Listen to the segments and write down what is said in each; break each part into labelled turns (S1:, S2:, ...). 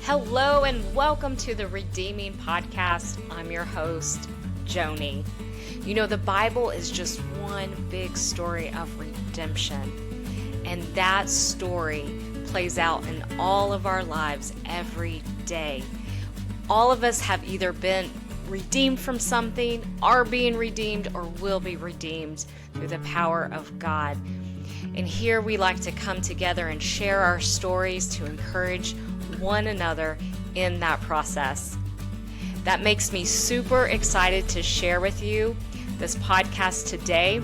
S1: Hello and welcome to the Redeeming Podcast. I'm your host, Joni. You know, the Bible is just one big story of redemption. And that story plays out in all of our lives every day. All of us have either been redeemed from something, are being redeemed, or will be redeemed through the power of God. And here we like to come together and share our stories to encourage one another in that process. That makes me super excited to share with you this podcast today.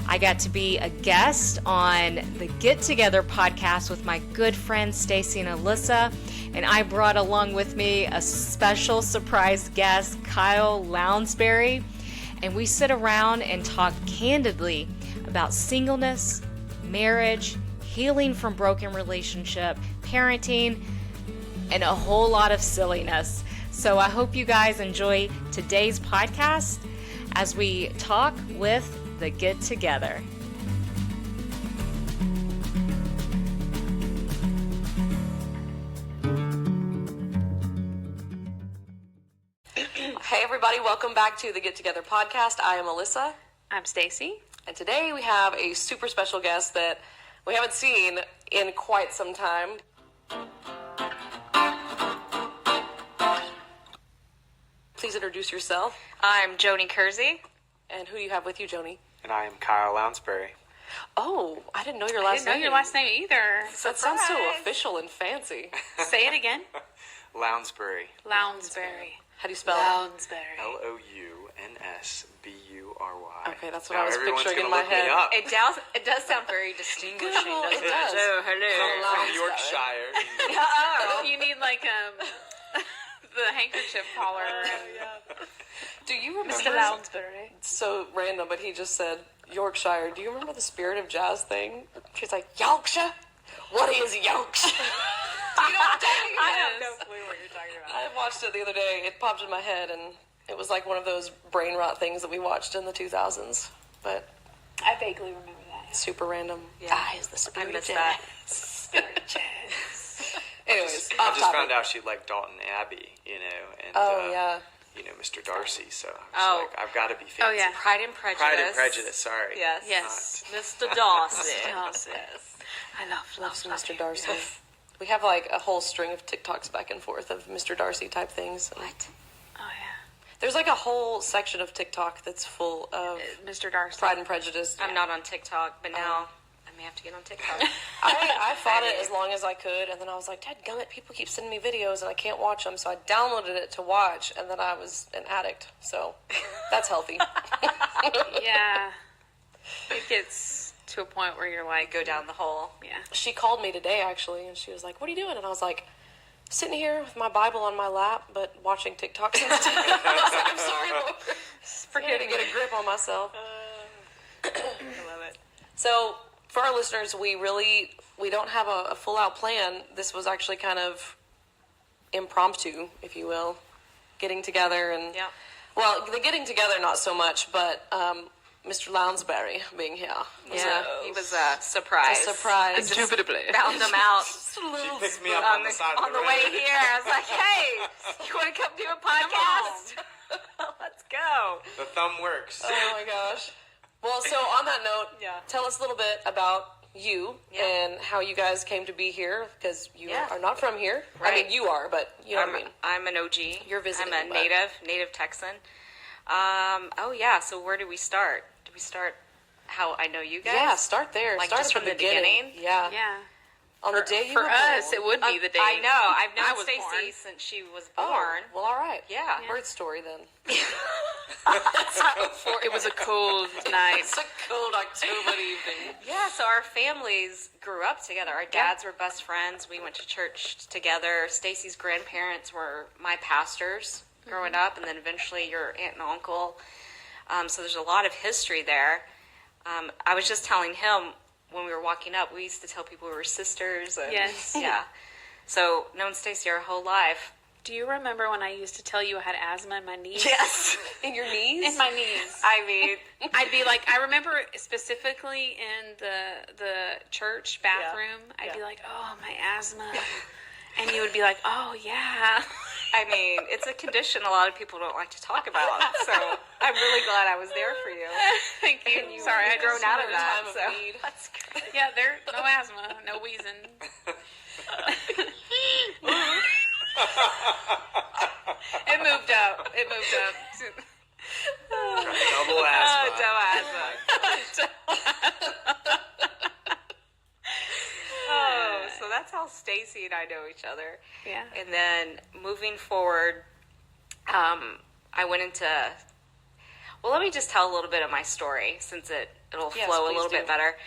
S1: I got to be a guest on the Get Together podcast with my good friends Stacie and Alyssa, and I brought along with me a special surprise guest, Kyle Lounsbury, and we sit around and talk candidly about singleness, marriage, healing from broken relationship, parenting, and a whole lot of silliness. So I hope you guys enjoy today's podcast as we talk with the Get Together.
S2: Hey everybody, welcome back to the Get Together podcast. I am Alyssa.
S3: I'm Stacie.
S2: And today we have a super special guest that we haven't seen in quite some time. Please introduce yourself.
S3: I'm Joni Kersey.
S2: And who do you have with you, Joni?
S4: And I am Kyle Lounsbury.
S2: Oh, I didn't know your
S3: I
S2: last
S3: didn't know
S2: name.
S3: your last name either.
S2: That sounds so
S3: Surprise.
S2: official and fancy.
S3: Say it again.
S4: Lounsbury.
S3: Lounsbury.
S2: How do you spell it?
S3: Lounsbury.
S4: Lounsbury.
S2: Okay, that's what I was picturing in my
S4: Look me
S2: head.
S4: up.
S3: It does sound very distinguishing,
S2: Good,
S3: doesn't
S2: it does.
S3: Oh, hello.
S4: From Yorkshire.
S3: Oh, you need like the handkerchief collar.
S2: Do you remember?
S3: Mr. Lounsbury.
S2: So random, but he just said Yorkshire. Do you remember the Spirit of Jazz thing? She's like, Yorkshire? What is Yorkshire? Do you know what I'm talking about?
S3: I have no clue what you're talking about.
S2: I watched it the other day. It popped in my head, and it was like one of those brain rot things that we watched in the 2000s. But
S3: I vaguely remember that.
S2: super random.
S3: Yeah.
S2: Is the Spirit
S3: I
S2: of
S3: missed
S2: Jazz.
S3: that. Spirit of Jazz.
S2: Anyways,
S4: I
S2: off
S4: just
S2: topic.
S4: found out she liked Dalton Abbey, and
S2: Yeah.
S4: Mr. Darcy, so I
S3: Oh.
S4: was like, I've got to be fancy.
S3: Oh, yeah.
S1: Pride and Prejudice.
S4: Pride and Prejudice, sorry.
S1: Yes.
S3: Yes.
S1: Mr. Darcy.
S3: Yes. I love
S2: Some Mr. Darcy. We have like a whole string of TikToks back and forth of Mr. Darcy type things.
S1: What?
S3: Oh, yeah.
S2: There's like a whole section of TikTok that's full of
S3: Mr. Darcy.
S2: Pride and Prejudice.
S1: I'm not on TikTok, but now I may have to get on TikTok.
S2: I fought it as long as I could, and then I was like, dadgummit, people keep sending me videos and I can't watch them, so I downloaded it to watch, and then I was an addict, so that's healthy.
S3: Yeah. It gets to a point where you're like,
S1: Go down the hole.
S3: yeah.
S2: She called me today, actually, and she was like, what are you doing? And I was like, sitting here with my Bible on my lap, but watching TikToks instead. I was like, I'm sorry, Lord. Forget to get a grip on myself.
S3: I love it.
S2: So, for our listeners, we don't have a full-out plan. This was actually kind of impromptu, if you will, getting together and...
S1: Yeah.
S2: Well, the getting together, not so much, but Mr. Lounsbury being here.
S1: Yeah, he was a surprise.
S2: A surprise.
S3: Indubitably.
S1: Found him out
S4: She picked me up on the side
S1: on
S4: of
S1: the
S4: the
S1: way
S4: road.
S1: here. I was like, hey, you want to come do a podcast? Let's go.
S4: The thumb works.
S2: Oh my gosh. Well, so on that note, tell us a little bit about you and how you guys came to be here, because you are not from here.
S1: Right.
S2: I mean, you are, but you know what I mean.
S1: I'm an OG.
S2: You're visiting,
S1: I'm a
S2: but-
S1: native Texan. So where do we start? Do we start how I know you guys?
S2: Yeah, start there.
S1: Like
S2: start
S1: just
S2: at
S1: from the beginning?
S2: Yeah.
S3: Yeah.
S2: On the day you
S3: For
S2: were
S3: us,
S2: born.
S3: it would be the day
S1: I know. I've
S3: I
S1: known
S3: was
S1: Stacie
S3: born.
S1: since she was
S2: Oh,
S1: born.
S2: well, all right.
S1: Yeah.
S2: Birth story then.
S3: It was a cold night.
S2: It's a cold October evening.
S1: Yeah, so our families grew up together. Our dads were best friends. We went to church together. Stacie's grandparents were my pastors growing up, and then eventually your aunt and uncle. So there's a lot of history there. I was just telling him when we were walking up, we used to tell people we were sisters. And,
S3: Yes.
S1: Yeah. So known Stacie our whole life.
S3: Do you remember when I used to tell you I had asthma in my knees?
S1: Yes.
S2: In your knees?
S3: In my knees.
S1: I mean,
S3: I'd be like, I remember specifically in the church bathroom, I'd be like, oh, my asthma. And you would be like, oh, yeah. I mean, it's a condition a lot of people don't like to talk about. So I'm really glad I was there for you. Thank you. Sorry, I grown out of that. So. That's great. Yeah, there's no asthma, no wheezing. It moved up.
S4: Double asthma.
S3: Oh, so that's how Stacie and I know each other. Yeah. And then moving forward, I went into. Well, let me just tell a little bit of my story since it'll flow a little bit better.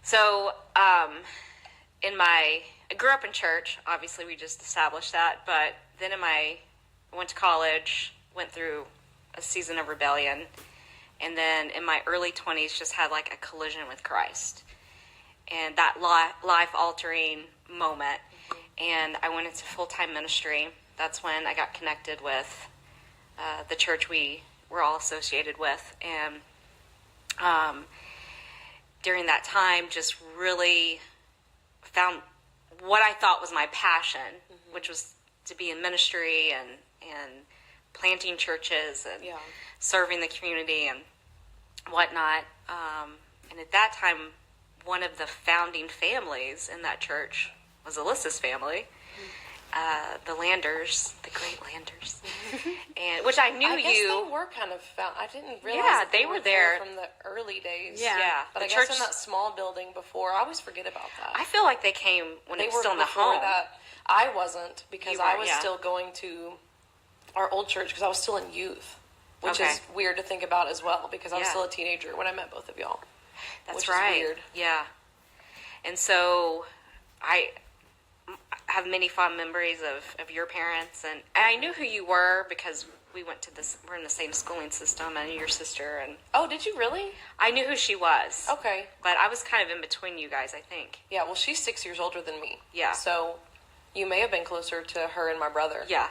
S3: So, I grew up in church. Obviously, we just established that. But then I went to college, went through a season of rebellion, and then in my early 20s just had like a collision with Christ. And that life-altering moment. And I went into full-time ministry. That's when I got connected with the church we were all associated with. And during that time, just really found what I thought was my passion, which was to be in ministry and planting churches and serving the community and whatnot. And at that time, one of the founding families in that church was Alyssa's family, the Landers, the great Landers, and which I knew
S2: I guess
S3: you.
S2: they were kind of found. I didn't realize.
S3: Yeah,
S2: that
S3: they were there
S2: from the early days.
S3: Yeah,
S2: but
S3: the
S2: I guess
S3: church
S2: in that small building before, I always forget about that.
S3: I feel like they came when
S2: They
S3: it was
S2: were
S3: still in the
S2: before
S3: home.
S2: that. I wasn't because I was
S3: yeah.
S2: still going to our old church because I was still in youth, which
S3: Okay.
S2: is weird to think about as well because I was
S3: Yeah.
S2: still a teenager when I met both of y'all.
S3: That's
S2: which
S3: right.
S2: is weird.
S3: Yeah. And so I have many fond memories of your parents, and I knew who you were because we're in the same schooling system. I knew your sister, and
S2: Oh, did you really?
S3: I knew who she was.
S2: Okay.
S3: But I was kind of in between you guys, I think.
S2: Yeah, well, she's 6 years older than me.
S3: Yeah.
S2: So you may have been closer to her and my brother.
S3: Yeah.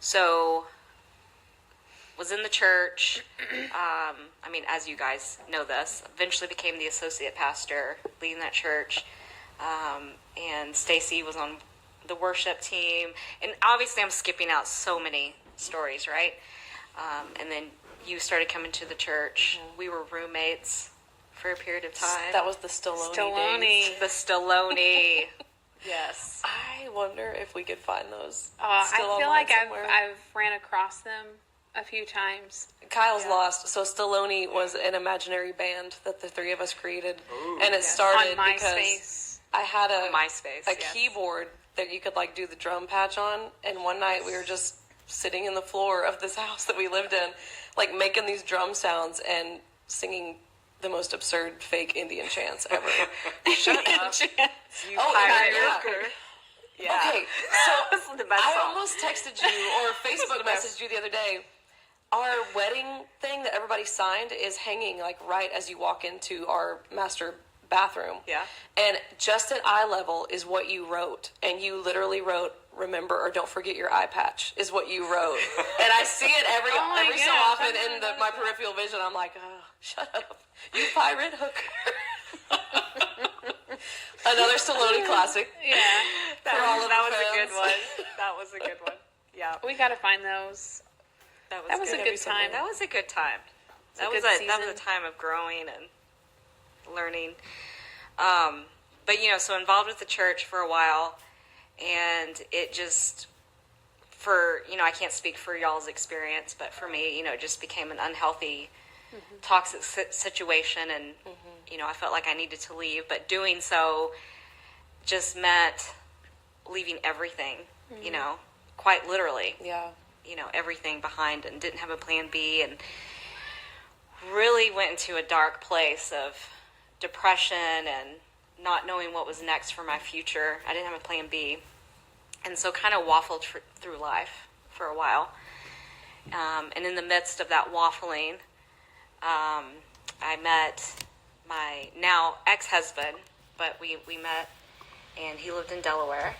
S3: So was in the church. I mean, as you guys know this, eventually became the associate pastor, leading that church. And Stacie was on the worship team. And obviously I'm skipping out so many stories, right? And then you started coming to the church. We were roommates for a period of time.
S2: That was the Stallone days.
S3: The Stallone. Yes.
S2: I wonder if we could find those.
S3: I
S2: still
S3: feel
S2: online
S3: like
S2: somewhere.
S3: I've ran across them a few times.
S2: Kyle's lost. So Stallone was an imaginary band that the three of us created, and it started
S3: On
S2: because
S3: MySpace.
S2: I had a
S3: MySpace, yes.
S2: keyboard that you could like do the drum patch on, and one night we were just sitting in the floor of this house that we lived in, like making these drum sounds and singing the most absurd fake Indian chants ever.
S3: Shut up. You
S2: Oh,
S3: pirate
S2: yeah.
S3: hooker. Yeah.
S2: Okay, so
S3: That's the best
S2: I
S3: song.
S2: almost texted you or Facebook messaged you the other day. Our wedding thing that everybody signed is hanging like right as you walk into our master bathroom.
S3: Yeah.
S2: And just at eye level is what you wrote. And you literally wrote, "Remember or don't forget your eye patch," is what you wrote. And I see it every so
S3: gosh,
S2: often in my peripheral vision. I'm like, oh, shut up. You pirate hooker. Another Stallone classic.
S3: Yeah. That
S2: all of
S3: was
S2: the
S3: a good
S2: fans.
S3: one. That was a good one. Yeah. We got to find those. That was a good time. That was a good time. That was a time of growing and learning. But so involved with the church for a while, and it just I can't speak for y'all's experience, but for me, it just became an unhealthy, toxic situation, and I felt like I needed to leave, but doing so just meant leaving everything, quite literally.
S2: Yeah.
S3: Everything behind, and didn't have a plan B, and really went into a dark place of depression and not knowing what was next for my future. I didn't have a plan B, and so kind of waffled through life for a while. And in the midst of that waffling, I met my now ex-husband, but we met, and he lived in Delaware,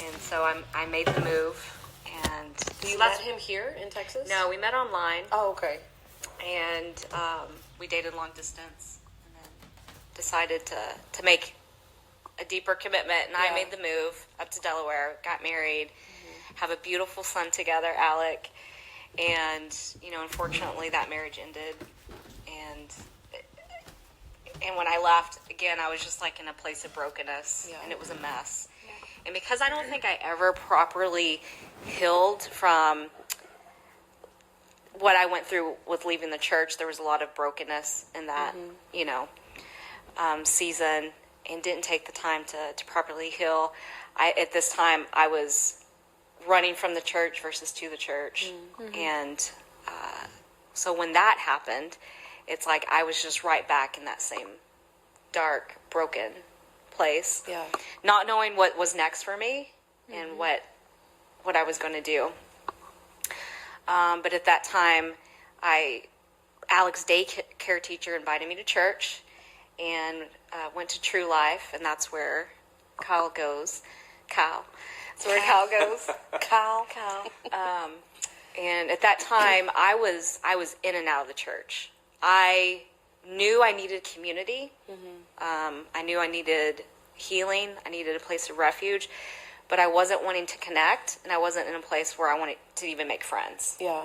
S3: and so I made the move. And
S2: You met him here in Texas?
S3: No, we met online.
S2: Oh, okay.
S3: And we dated long distance, and then decided to make a deeper commitment, and I made the move up to Delaware, got married, have a beautiful son together, Alec, and, you know, unfortunately that marriage ended, and when I left, again, I was just like in a place of brokenness, and it was a mess. Yeah. And because I don't think I ever properly healed from what I went through with leaving the church, there was a lot of brokenness in that, you know, season, and didn't take the time to properly heal. At this time, I was running from the church versus to the church. And so when that happened, it's like I was just right back in that same dark, broken place. Yeah. Not knowing what was next for me and what I was going to do. But at that time, Alec's daycare teacher invited me to church, and went to True Life, and that's where Kyle goes. That's where Kyle goes. Kyle. And at that time, I was in and out of the church. I knew I needed community. I knew I needed healing. I needed a place of refuge. But I wasn't wanting to connect, and I wasn't in a place where I wanted to even make friends. Yeah.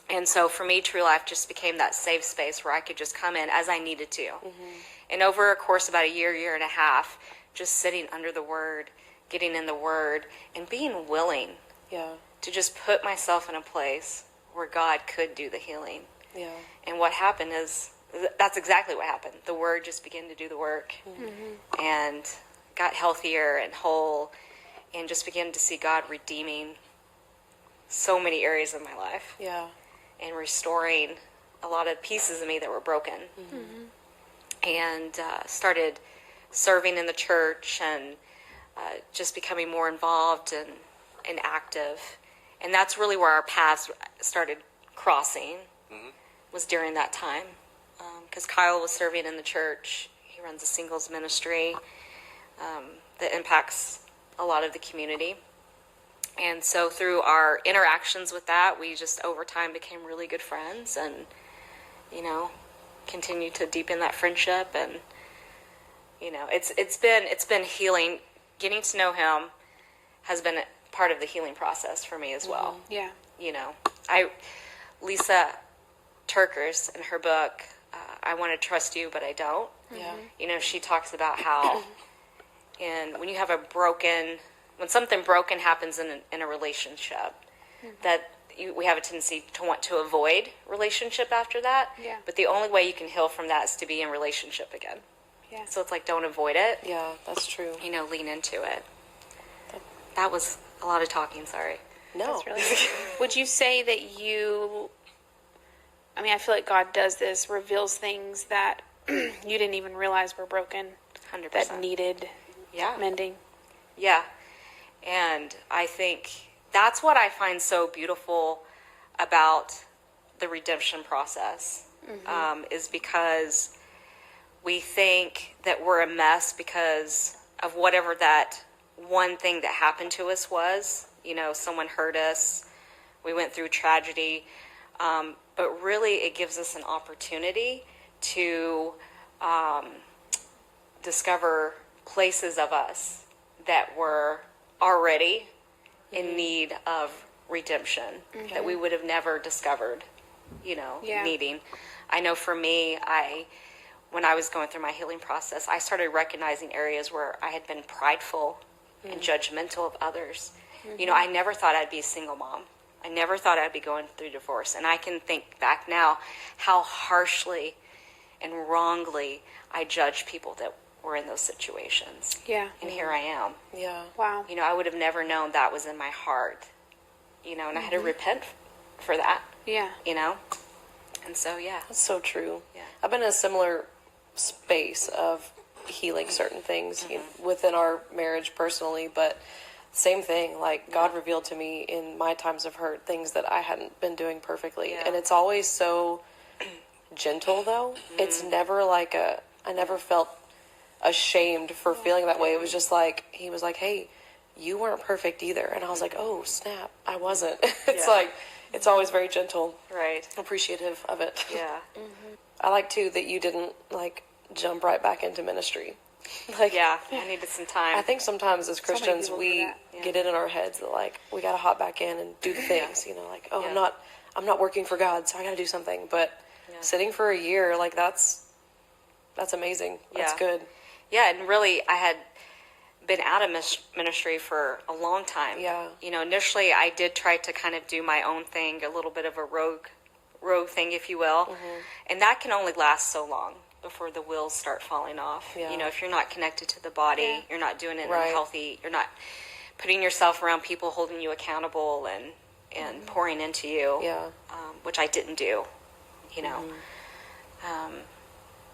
S3: And so for me, True Life just became that safe space where I could just come in as I needed to. And over a course of about a year and a half, just sitting under the Word, getting in the Word, and being willing to just put myself in a place where God could do the healing. Yeah. And what happened is, that's exactly what happened. The Word just began to do the work, and got healthier and whole, and just began to see God redeeming so many areas of my life. Yeah. And restoring a lot of pieces of me that were broken. And started serving in the church, and just becoming more involved and active. And that's really where our paths started crossing, was during that time. Because Kyle was serving in the church. He runs a singles ministry that impacts a lot of the community. And so through our interactions with that, we just over time became really good friends, and, you know, continued to deepen that friendship. And, you know, it's been healing. Getting to know him has been part of the healing process for me as well. Yeah. You know, Lisa Turkers, in her book, I Want to Trust You, But I Don't. Yeah. You know, she talks about how when you have when something broken happens in a relationship, that we have a tendency to want to avoid relationship after that. Yeah. But the only way you can heal from that is to be in relationship again. Yeah. So it's like, don't avoid it.
S2: Yeah, that's true.
S3: You know, lean into it. That was a lot of talking, sorry.
S2: No.
S5: That's really good. Would you say that I mean, I feel like God does this, reveals things that you didn't even realize were broken,
S3: 100%.
S5: That needed mending?
S3: Yeah. And I think that's what I find so beautiful about the redemption process, is because we think that we're a mess because of whatever that one thing that happened to us was. You know, someone hurt us, we went through tragedy, but really it gives us an opportunity to discover places of us that were already in need of redemption, that we would have never discovered, you know, needing. I know for me, when I was going through my healing process, I started recognizing areas where I had been prideful and judgmental of others. You know, I never thought I'd be a single mom. I never thought I'd be going through divorce. And I can think back now how harshly and wrongly I judged people that were in those situations. Yeah. And here I am.
S2: Yeah.
S5: Wow.
S3: You know, I would have never known that was in my heart. You know, and I had to repent for that. Yeah. You know? And so, yeah.
S2: That's so true.
S3: Yeah.
S2: I've been in a similar space of healing certain things within our marriage personally, but same thing, like God revealed to me in my times of hurt things that I hadn't been doing perfectly. And it's always so gentle, though. It's never like I never felt ashamed for feeling that way. It was just like, he was like, hey, you weren't perfect either. And I was like, oh, snap, I wasn't. It's like, it's always very gentle.
S3: Right.
S2: Appreciative of it.
S3: Yeah.
S2: I like, too, that you didn't, like, jump right back into ministry. Like,
S3: Yeah, I needed some time.
S2: I think sometimes as
S5: many
S2: Christians
S5: people do
S2: we
S5: that.
S2: get it in our heads that like we got to hop back in and do the things, you know, like oh
S3: Yeah.
S2: I'm not working for God, so I got to do something. But sitting for a year, like that's amazing. That's
S3: Yeah.
S2: good.
S3: Yeah, and really, I had been out of ministry for a long time.
S2: Yeah.
S3: You know, initially, I did try to kind of do my own thing, a little bit of a rogue thing, if you will.
S2: Mm-hmm.
S3: And that can only last so long before the wheels start falling off.
S2: Yeah.
S3: You know, if you're not connected to the body, you're not doing it in a
S2: Right.
S3: healthy, you're not putting yourself around people holding you accountable and pouring into you,
S2: Yeah.
S3: which I didn't do, you know.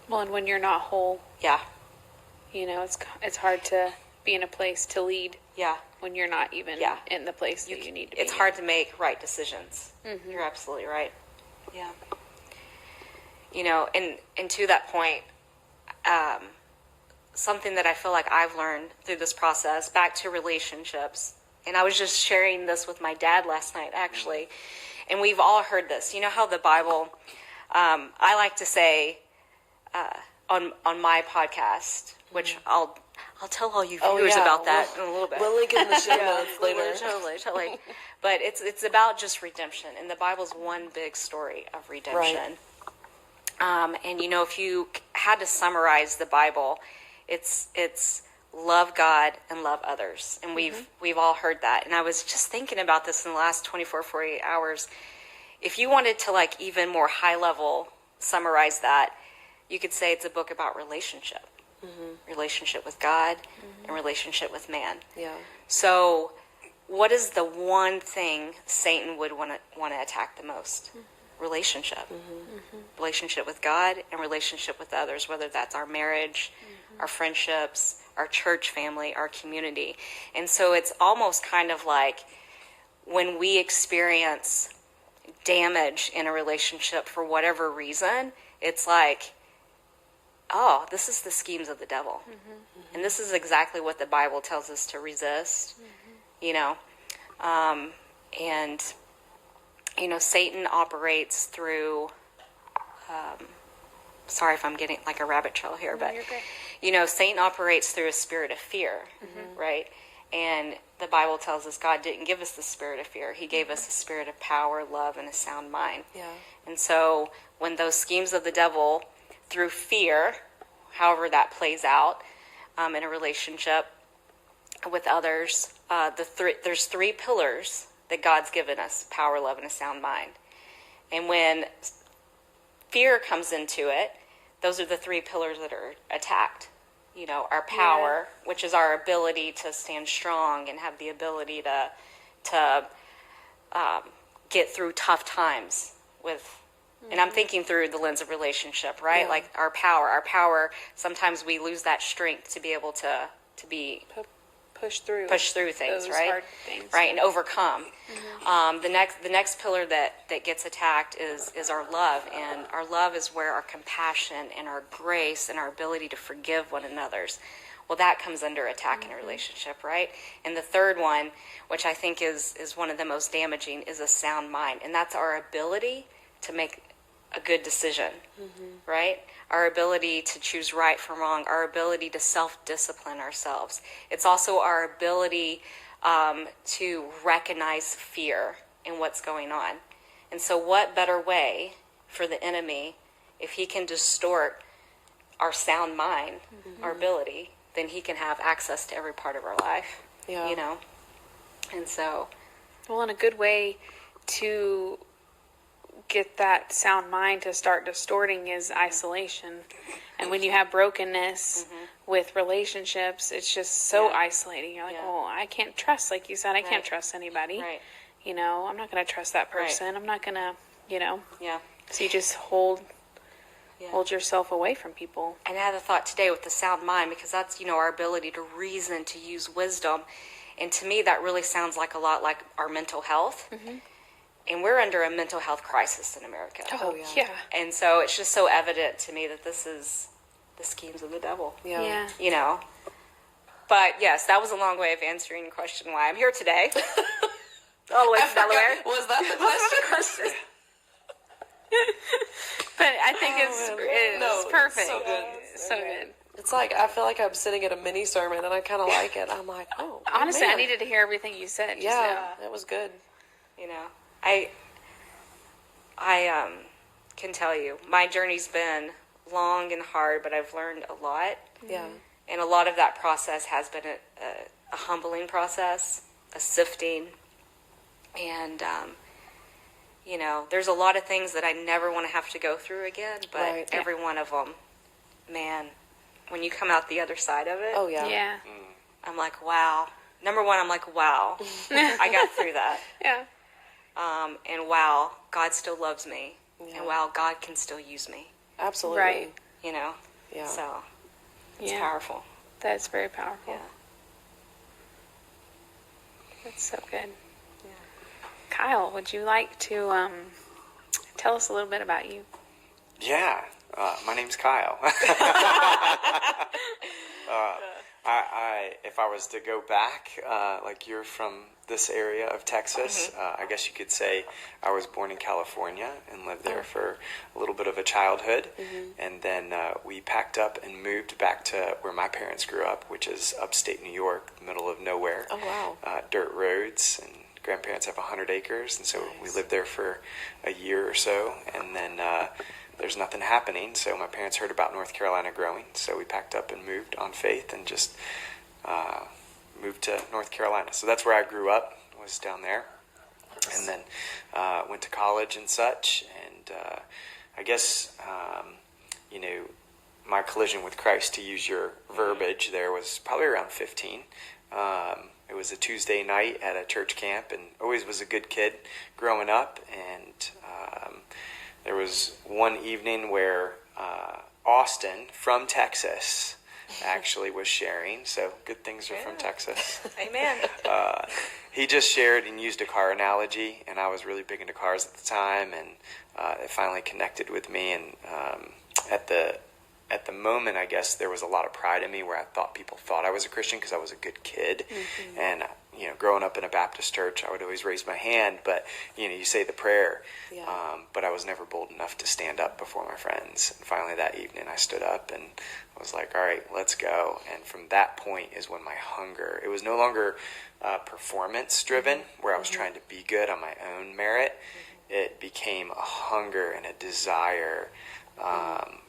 S5: Well, and when you're not whole,
S3: Yeah,
S5: you know, it's hard to be in a place to lead
S3: yeah.
S5: when you're not even
S3: Yeah.
S5: in the place that you need to be.
S3: It's hard to make right decisions. You're absolutely right. Yeah. You know, and to that point, something that I feel like I've learned through this process, back to relationships, and I was just sharing this with my dad last night, actually, and we've all heard this. You know how the Bible, I like to say on my podcast, which I'll tell all you viewers
S2: yeah.
S3: about that in a little bit.
S2: We'll link it in the show notes later.
S3: Totally. But it's about just redemption, and the Bible's one big story of redemption. And you know, if you had to summarize the Bible, it's love God and love others, and we've all heard that. And I was just thinking about this in the last 24, 48 hours. If you wanted to like even more high level summarize that, you could say it's a book about relationship, relationship with God and relationship with man.
S2: Yeah.
S3: So, what is the one thing Satan would want to attack the most? Relationship. Relationship with God and relationship with others, whether that's our marriage, our friendships, our church family, our community. And so it's almost kind of like when we experience damage in a relationship for whatever reason, it's like, oh, this is the schemes of the devil. And this is exactly what the Bible tells us to resist, you know. And, you know, Satan operates through, sorry if I'm getting like a rabbit trail here, but,
S5: you're good.
S3: you know, Satan operates through a spirit of fear, right? And the Bible tells us God didn't give us the spirit of fear. He gave us a spirit of power, love, and a sound mind.
S2: Yeah.
S3: And so when those schemes of the devil through fear, however that plays out in a relationship with others, there's three pillars that God's given us: power, love, and a sound mind. And when fear comes into it, those are the three pillars that are attacked. You know, our power, which is our ability to stand strong and have the ability to get through tough times with, and I'm thinking through the lens of relationship, right?
S2: Yeah.
S3: Like our power, sometimes we lose that strength to be able to be
S5: push through
S3: things,
S5: those
S3: right?
S5: hard things.
S3: Right, and overcome. The next pillar that gets attacked is our love, and our love is where our compassion and our grace and our ability to forgive one another's. Well, that comes under attack in a relationship, right? And the third one, which I think is one of the most damaging, is a sound mind, and that's our ability to make a good decision, right? Our ability to choose right from wrong, our ability to self-discipline ourselves. It's also our ability to recognize fear in what's going on. And so what better way for the enemy, if he can distort our sound mind, our ability, then he can have access to every part of our life,
S2: Yeah.
S3: you know? And so,
S5: Well, and a good way to get that sound mind to start distorting is isolation. And when you have brokenness with relationships, it's just so isolating. You're like,
S3: Yeah.
S5: well, I can't trust, like you said, I can't
S3: Right.
S5: trust anybody.
S3: right,
S5: You know, I'm not going to trust that
S3: Right.
S5: person. I'm not going to, you know.
S3: yeah.
S5: So you just hold
S3: Yeah.
S5: yourself away from people.
S3: And I had a thought today with the sound mind, because that's, you know, our ability to reason, to use wisdom. And to me, that really sounds like a lot like our mental health. And we're under a mental health crisis in America.
S2: Oh, yeah.
S3: And so it's just so evident to me that this is the schemes of the devil,
S2: Yeah.
S3: you know. But yes, that was a long way of answering your question why I'm here today. All the way from Delaware.
S2: Was that the question?
S5: But I think it's
S2: No,
S5: perfect.
S2: so good.
S5: So good.
S2: It's like, I feel like I'm sitting at a mini sermon, and I kind of like it. I'm like, oh,
S5: Honestly,
S2: man.
S5: I needed to hear everything you said. Just
S2: Yeah, it was good.
S3: You know, I can tell you, my journey's been long and hard, but I've learned a lot.
S2: Yeah.
S3: And a lot of that process has been a humbling process, a sifting. And, you know, there's a lot of things that I never want to have to go through again, but
S2: Right.
S3: every one of them, man, when you come out the other side of it,
S2: Oh, yeah.
S5: Yeah.
S3: I'm like, wow. Number one, I'm like, wow, I got through that.
S5: Yeah.
S3: And wow, God still loves me.
S2: Yeah.
S3: And wow, God can still use me,
S2: Absolutely.
S5: Right.
S3: you know?
S2: Yeah.
S3: So it's
S5: Yeah.
S3: powerful.
S5: That's very powerful.
S3: Yeah.
S5: That's so good. Kyle, would you like to tell us a little bit about you?
S4: Yeah, my name's Kyle. If I was to go back, like you're from this area of Texas, I guess you could say I was born in California and lived there for a little bit of a childhood. And then we packed up and moved back to where my parents grew up, which is upstate New York, middle of nowhere.
S2: Oh, wow.
S4: Dirt roads, and grandparents have 100 acres. And so we lived there for a year or so. And then there's nothing happening, so my parents heard about North Carolina growing, so we packed up and moved on faith and just moved to North Carolina. So that's where I grew up, was down there, and then went to college and such, and I guess, you know, my collision with Christ, to use your verbiage there, was probably around 15. It was a Tuesday night at a church camp, and always was a good kid growing up, and there was one evening where Austin from Texas actually was sharing, so good things are from Texas.
S3: Amen.
S4: He just shared and used a car analogy, and I was really big into cars at the time, and it finally connected with me. And at the moment, I guess there was a lot of pride in me where I thought people thought I was a Christian because I was a good kid. And you know, growing up in a Baptist church, I would always raise my hand, but you know, you say the prayer. But I was never bold enough to stand up before my friends. And finally that evening I stood up and I was like, all right, let's go. And from that point is when my hunger, it was no longer performance driven, where I was trying to be good on my own merit. It became a hunger and a desire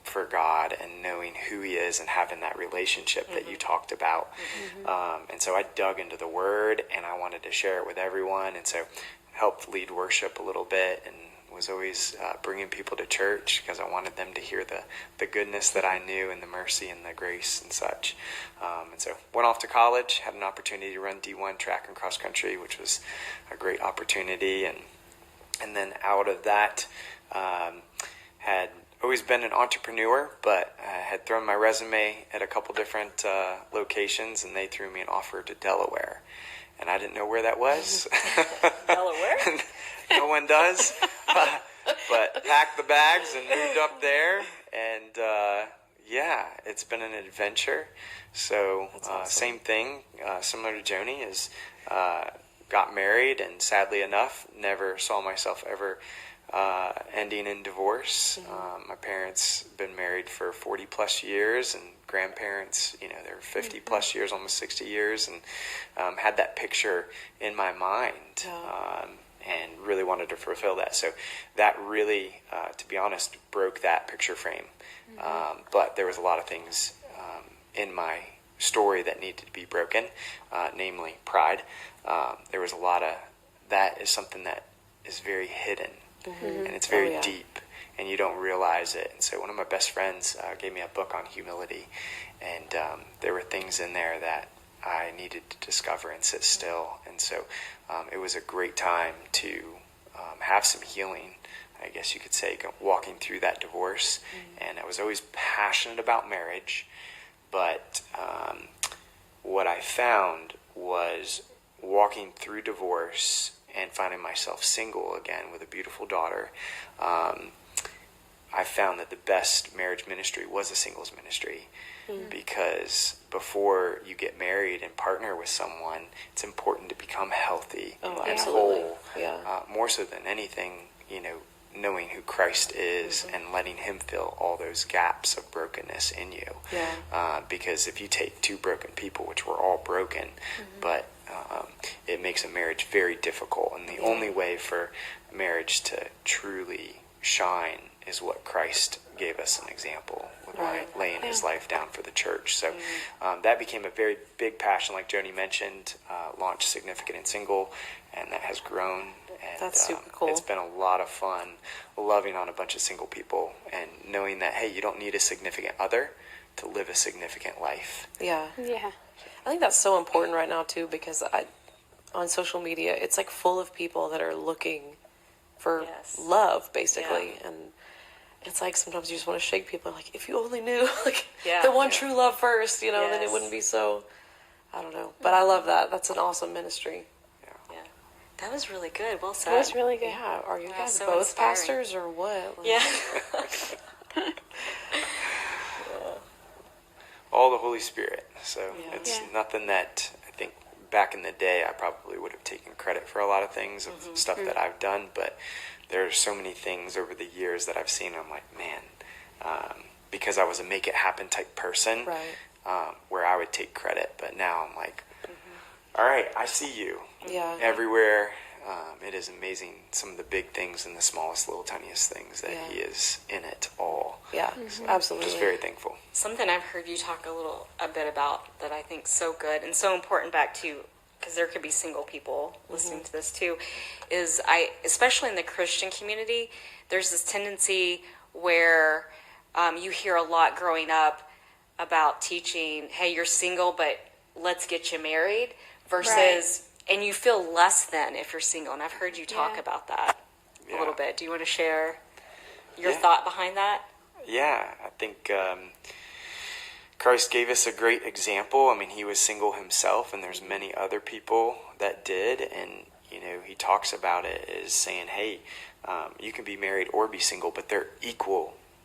S4: for God and knowing who He is and having that relationship that you talked about. And so I dug into the Word and I wanted to share it with everyone, and so helped lead worship a little bit and was always bringing people to church because I wanted them to hear the goodness that I knew and the mercy and the grace and such. And so went off to college, had an opportunity to run D1 track and cross country, which was a great opportunity. And then out of that, had always been an entrepreneur, but had thrown my resume at a couple different locations, and they threw me an offer to Delaware. And I didn't know where that was.
S3: Delaware?
S4: No one does. But packed the bags and moved up there. And yeah, it's been an adventure. So same thing, similar to Joni, is got married, and sadly enough, never saw myself ever ending in divorce. My parents been married for 40 plus years, and grandparents, you know, they're 50 plus years, almost 60 years, and had that picture in my mind, and really wanted to fulfill that. So that really, to be honest, broke that picture frame. But there was a lot of things in my story that needed to be broken, namely pride. There was a lot of, that is something that is very hidden. And it's very deep, and you don't realize it. And so one of my best friends gave me a book on humility, and there were things in there that I needed to discover and sit still. And so it was a great time to have some healing, I guess you could say, walking through that divorce. And I was always passionate about marriage, but what I found was walking through divorce and finding myself single again with a beautiful daughter, I found that the best marriage ministry was a singles ministry, because before you get married and partner with someone, it's important to become healthy and whole. More so than anything, you know, knowing who Christ is and letting him fill all those gaps of brokenness in you. Because if you take two broken people, which we're all broken, but it makes a marriage very difficult. And the only way for marriage to truly shine is what Christ gave us an example with laying his life down for the church. So that became a very big passion, like Joni mentioned, launched Significant and Single, and that has grown. And
S2: That's super cool.
S4: It's been a lot of fun loving on a bunch of single people and knowing that, hey, you don't need a significant other to live a significant life.
S2: Yeah.
S5: Yeah.
S2: I think that's so important right now too, because on social media, it's like full of people that are looking for love, basically. And it's like sometimes you just want to shake people. Like, if you only knew, like, the one true love first, you know, then it wouldn't be so, I don't know. But I love that. That's an awesome ministry.
S3: Yeah. That was really good. Well said.
S5: That was really good.
S2: Yeah. Are you guys
S3: so
S2: both
S3: inspiring.
S2: pastors or what? Like,
S3: Yeah.
S4: All the Holy Spirit. So it's nothing that I think back in the day I probably would have taken credit for a lot of things of stuff that I've done, but there are so many things over the years that I've seen. I'm like, man, because I was a make it happen type person, where I would take credit, but now I'm like, all right, I see you everywhere. It is amazing, some of the big things and the smallest, little, tiniest things that he is in it all.
S2: Yeah, absolutely.
S4: Just very thankful.
S3: Something I've heard you talk a bit about that I think is so good and so important back to, because there could be single people listening to this too, is especially in the Christian community, there's this tendency where you hear a lot growing up about teaching, hey, you're single, but let's get you married, versus, and you feel less than if you're single. And I've heard you talk about that a little bit. Do you want to share your thought behind that?
S4: Yeah, I think Christ gave us a great example. I mean, he was single himself, and there's many other people that did. And, you know, he talks about it as saying, hey, you can be married or be single, but they're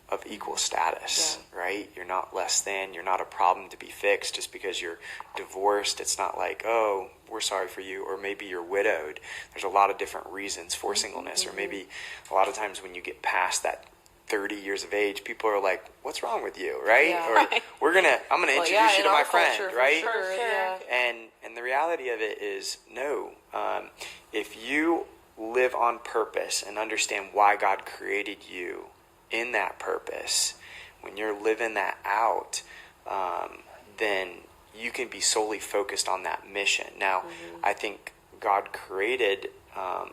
S4: of equal status, right? You're not less than. You're not a problem to be fixed just because you're divorced. It's not like, oh, we're sorry for you, or maybe you're widowed. There's a lot of different reasons for singleness, or maybe a lot of times when you get past that 30 years of age, people are like, what's wrong with you, right? Or I'm gonna introduce you to my friend, right?
S2: Sure.
S4: And the reality of it is, no, if you live on purpose and understand why God created you in that purpose, when you're living that out, then you can be solely focused on that mission. Now, I think God created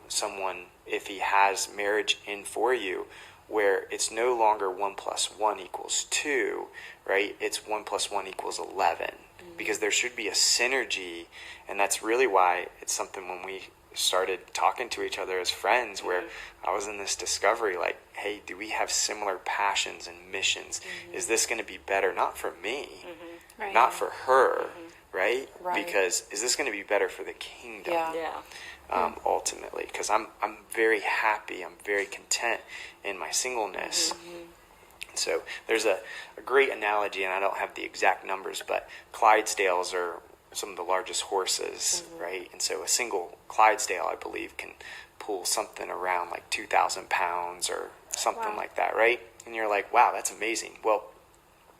S4: someone, if he has marriage in for you, where it's no longer 1 + 1 = 2, right? It's 1 + 1 = 11, because there should be a synergy, and that's really why it's something when we started talking to each other as friends, where I was in this discovery, like, hey, do we have similar passions and missions? Is this going to be better, not for me, not for her, right? Because is this going to be better for the kingdom? Ultimately, because I'm very happy, I'm very content in my singleness. So there's a great analogy, and I don't have the exact numbers, but Clydesdales are some of the largest horses, right? And so a single Clydesdale, I believe, can pull something around like 2,000 pounds or something like that, right? And you're like, wow, that's amazing. Well,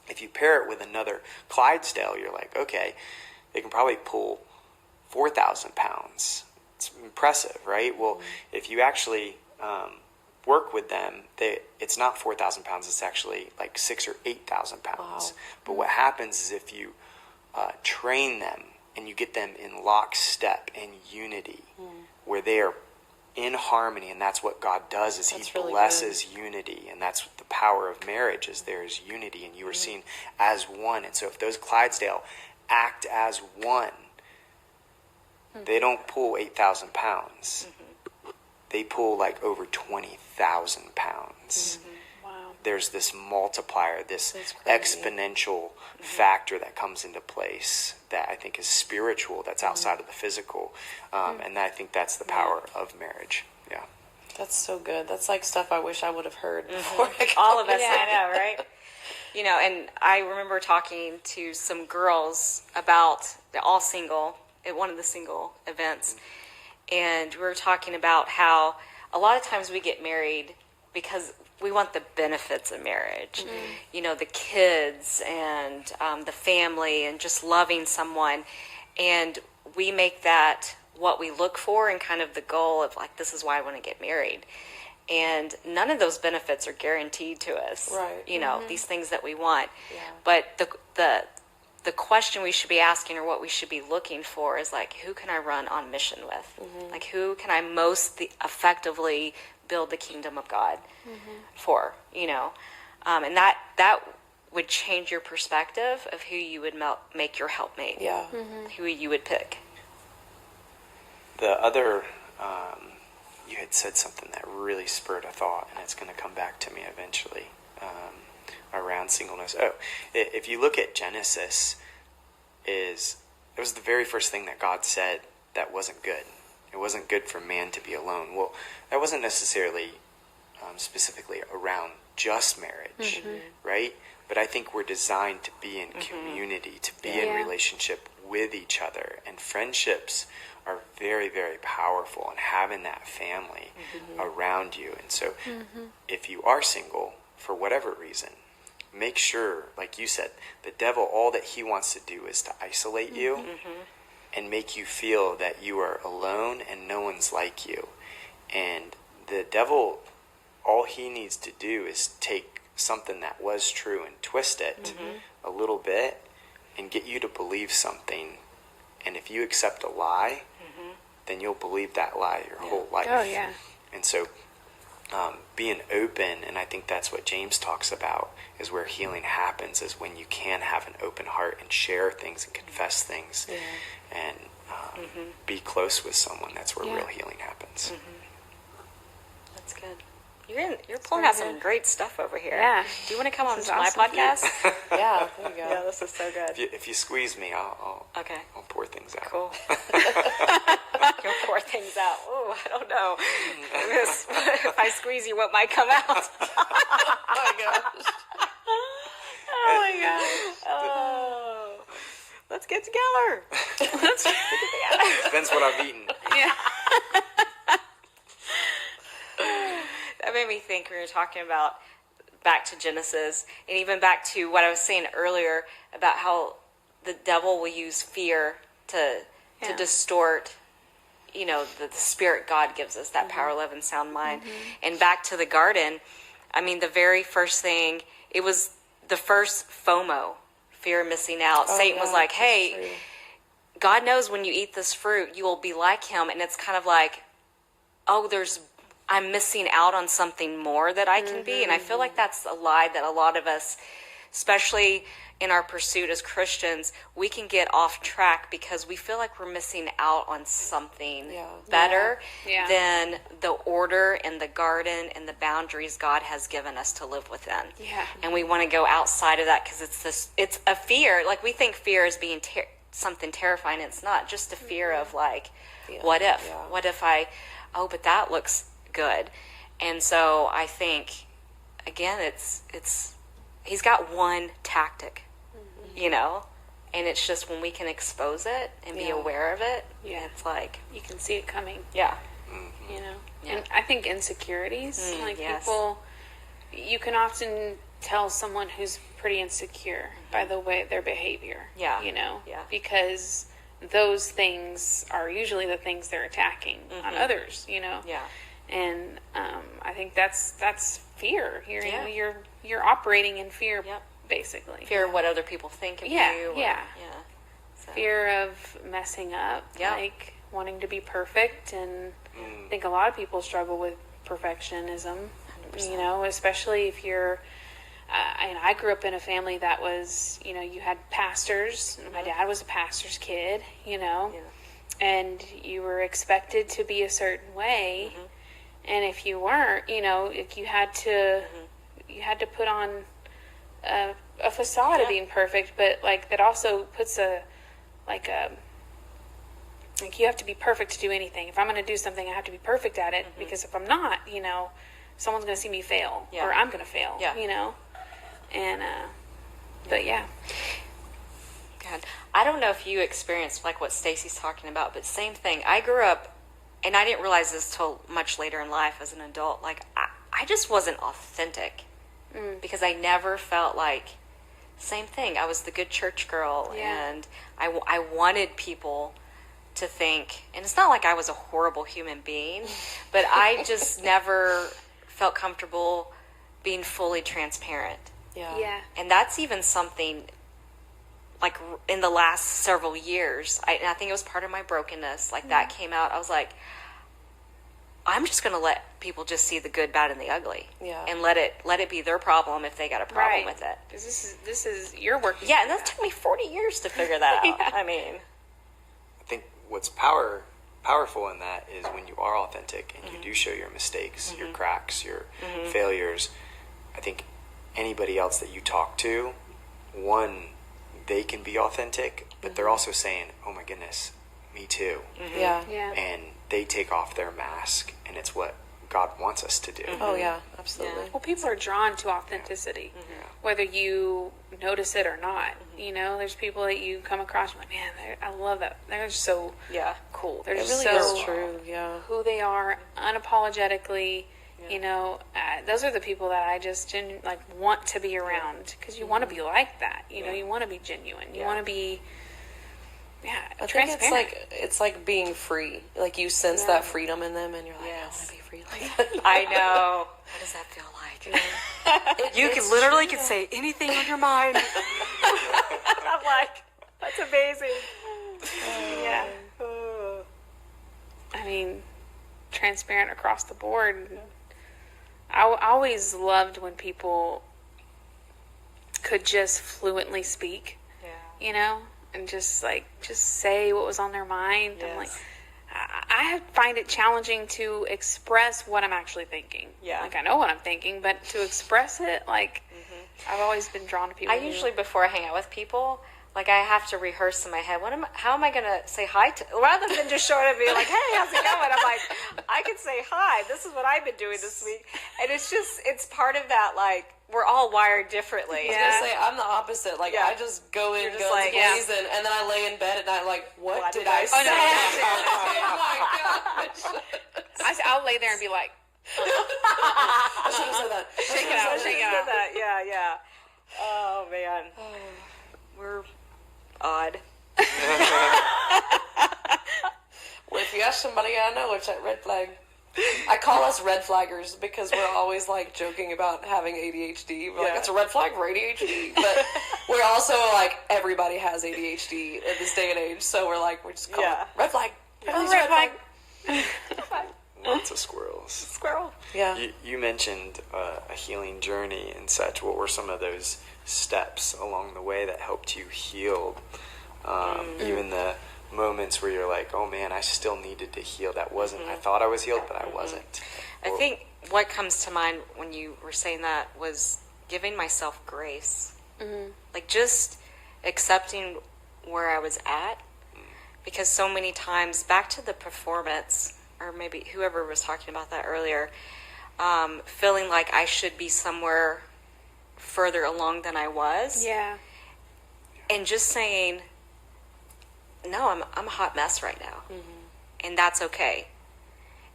S4: if you pair it with another Clydesdale, you're like, okay, they can probably pull 4,000 pounds. It's impressive, right? Well, if you actually work with them, it's not 4,000 pounds, it's actually like 6,000 or 8,000 pounds. But what happens is if you train them and you get them in lockstep in unity, where they are in harmony, and that's what God does, is he blesses unity, and that's the power of marriage, is there is unity, and you are seen as one. And so if those Clydesdale act as one, they don't pull 8,000 pounds. They pull like over 20,000 pounds. There's this multiplier, this exponential factor that comes into place that I think is spiritual, that's outside of the physical. And I think that's the power of marriage. Yeah.
S2: That's so good. That's like stuff I wish I would have heard before.
S3: All of us, I know, right? You know, and I remember talking to some girls about, they're all single, at one of the single events. And we were talking about how a lot of times we get married because we want the benefits of marriage, you know, the kids and the family and just loving someone. And we make that what we look for and kind of the goal of like, this is why I want to get married. And none of those benefits are guaranteed to us,
S2: Right.
S3: you know, these things that we want.
S2: Yeah.
S3: But the question we should be asking, or what we should be looking for, is like, who can I run on mission with? Like, who can I most effectively build the kingdom of God for, you know? And that would change your perspective of who you would make your helpmate.
S2: Yeah.
S3: Who you would pick.
S4: The other, you had said something that really spurred a thought, and it's going to come back to me eventually, around singleness. Oh, if you look at Genesis, it was the very first thing that God said that wasn't good. It wasn't good for man to be alone. Well, that wasn't necessarily specifically around just marriage, right? But I think we're designed to be in community, to be in relationship with each other. And friendships are very, very powerful, and having that family around you. And so if you are single, for whatever reason, make sure, like you said, the devil, all that he wants to do is to isolate you and make you feel that you are alone and no one's like you. And the devil, all he needs to do is take something that was true and twist it a little bit and get you to believe something. And if you accept a lie, then you'll believe that lie your whole life.
S5: Oh, yeah.
S4: And so being open, and I think that's what James talks about, is where healing happens, is when you can have an open heart and share things and confess things and be close with someone. That's where real healing happens.
S3: That's good. You're pulling out some great stuff over here.
S5: Yeah.
S3: Do you want to come on
S5: This
S3: to
S5: is
S3: my
S5: awesome.
S3: podcast?
S2: Yeah, there you go.
S3: Yeah, this is so good.
S4: If you squeeze me, I'll pour things out.
S3: Cool. You'll pour things out. Oh, I don't know. If I squeeze you, what might come out?
S2: Oh my gosh.
S3: Oh my gosh. Oh. Let's get together. Let's get together.
S4: Depends what I've eaten.
S5: Yeah.
S3: That made me think when you were talking about back to Genesis, and even back to what I was saying earlier about how the devil will use fear to distort, you know, the spirit God gives us, that power, love, and sound mind. And back to the garden, I mean, the very first thing, it was the first FOMO, fear of missing out. Satan was like, hey, God knows when you eat this fruit, you will be like him. And it's kind of like, oh, I'm missing out on something more that I can be. And I feel like that's a lie that a lot of us, especially in our pursuit as Christians, we can get off track because we feel like we're missing out on something better than the order and the garden and the boundaries God has given us to live within.
S5: Yeah.
S3: And we want to go outside of that because it's a fear. Like, we think fear is being something terrifying. It's not. Just a fear of like, what if?
S2: Yeah.
S3: What if but that looks good. And so I think, again, it's he's got one tactic, you know, and it's just when we can expose it and be aware of it, it's like
S5: You can see it coming, you know.
S3: Yeah.
S5: And I think insecurities, people, you can often tell someone who's pretty insecure by the way their behavior, you know, because those things are usually the things they're attacking on others, you know.
S3: Yeah.
S5: And I think that's fear. You're operating in fear, basically.
S3: Fear of what other people think of you. So.
S5: Fear of messing up, like wanting to be perfect. And I think a lot of people struggle with perfectionism. 100%. You know, especially if you're. And I grew up in a family that was, you know, you had pastors. My dad was a pastor's kid, you know, and you were expected to be a certain way. And if you weren't, you know, if you had to put on a facade of being perfect, but like that also puts like you have to be perfect to do anything. If I'm going to do something, I have to be perfect at it, because if I'm not, you know, someone's going to see me fail, or I'm going to fail, you know. And but God,
S3: I don't know if you experienced like what Stacie's talking about, but same thing. I grew up, and I didn't realize this till much later in life as an adult. Like, I I just wasn't authentic because I never felt like, same thing. I was the good church girl, and I wanted people to think, and it's not like I was a horrible human being, but I just never felt comfortable being fully transparent.
S5: Yeah.
S3: And that's even something like in the last several years. And I think it was part of my brokenness. Like that came out. I was like, I'm just going to let people just see the good, bad, and the ugly.
S2: Yeah.
S3: And let it be their problem if they got a problem with it.
S5: Because this is your work.
S3: Yeah, and that took me 40 years to figure that out. I mean,
S4: I think what's powerful in that is when you are authentic and you do show your mistakes, your cracks, your failures. I think anybody else that you talk to, one, they can be authentic, but they're also saying, oh my goodness, me too.
S2: Yeah.
S4: And they take off their mask, and it's what God wants us to do.
S2: Oh yeah, absolutely.
S5: Well, people are drawn to authenticity, whether you notice it or not. You know, there's people that you come across, you're like, man, I love that. They're so cool. They're
S2: It
S5: just
S2: really
S5: so
S2: is true. Yeah.
S5: who they are, unapologetically. You know, those are the people that I just want to be around, because you want to be like that. You know, you want to be genuine. You want to be,
S2: I think
S5: transparent.
S2: it's like being free. Like you sense that freedom in them, and you're like, I want to be free like that.
S3: I know. What does that feel like? You can literally say anything on your mind. I'm like, that's amazing.
S5: Yeah. I mean, transparent across the board. I always loved when people could just fluently speak, you know, and just say what was on their mind.
S2: Yes.
S5: I'm like, I find it challenging to express what I'm actually thinking.
S3: Yeah.
S5: Like, I know what I'm thinking, but to express it, I've always been drawn to people.
S3: I usually, before I hang out with people, like I have to rehearse in my head. How am I going to say hi to? Rather than just showing up and being like, "Hey, how's it going?" I'm like, I can say hi. This is what I've been doing this week, and it's part of that. Like we're all wired differently.
S2: I was gonna say I'm the opposite. Like I just go in
S3: just
S2: guns
S3: like,
S2: blazing, and then I lay in bed at night like, what did I say?
S5: Oh, no.
S2: Oh my gosh.
S5: I'll lay there and be like,
S2: I should have said that.
S5: shake it out, shake it out.
S3: That. Yeah. Oh man, we're odd.
S2: Well, if you ask somebody I know, it's that red flag. I call us red flaggers because we're always like joking about having ADHD. We're like, it's a red flag for ADHD. But we're also like, everybody has ADHD in this day and age. So we're like, we just call it red flag.
S5: red flag.
S4: Lots of squirrels.
S3: Squirrel.
S2: Yeah.
S4: You mentioned a healing journey and such. What were some of those steps along the way that helped you heal? Even the moments where you're like, oh man, I still needed to heal. That wasn't, I thought I was healed, but I wasn't.
S3: I think what comes to mind when you were saying that was giving myself grace. Like just accepting where I was at. Because so many times, back to the performance, or maybe whoever was talking about that earlier, feeling like I should be somewhere further along than I was.
S5: Yeah.
S3: And just saying, no, I'm a hot mess right now. And that's okay.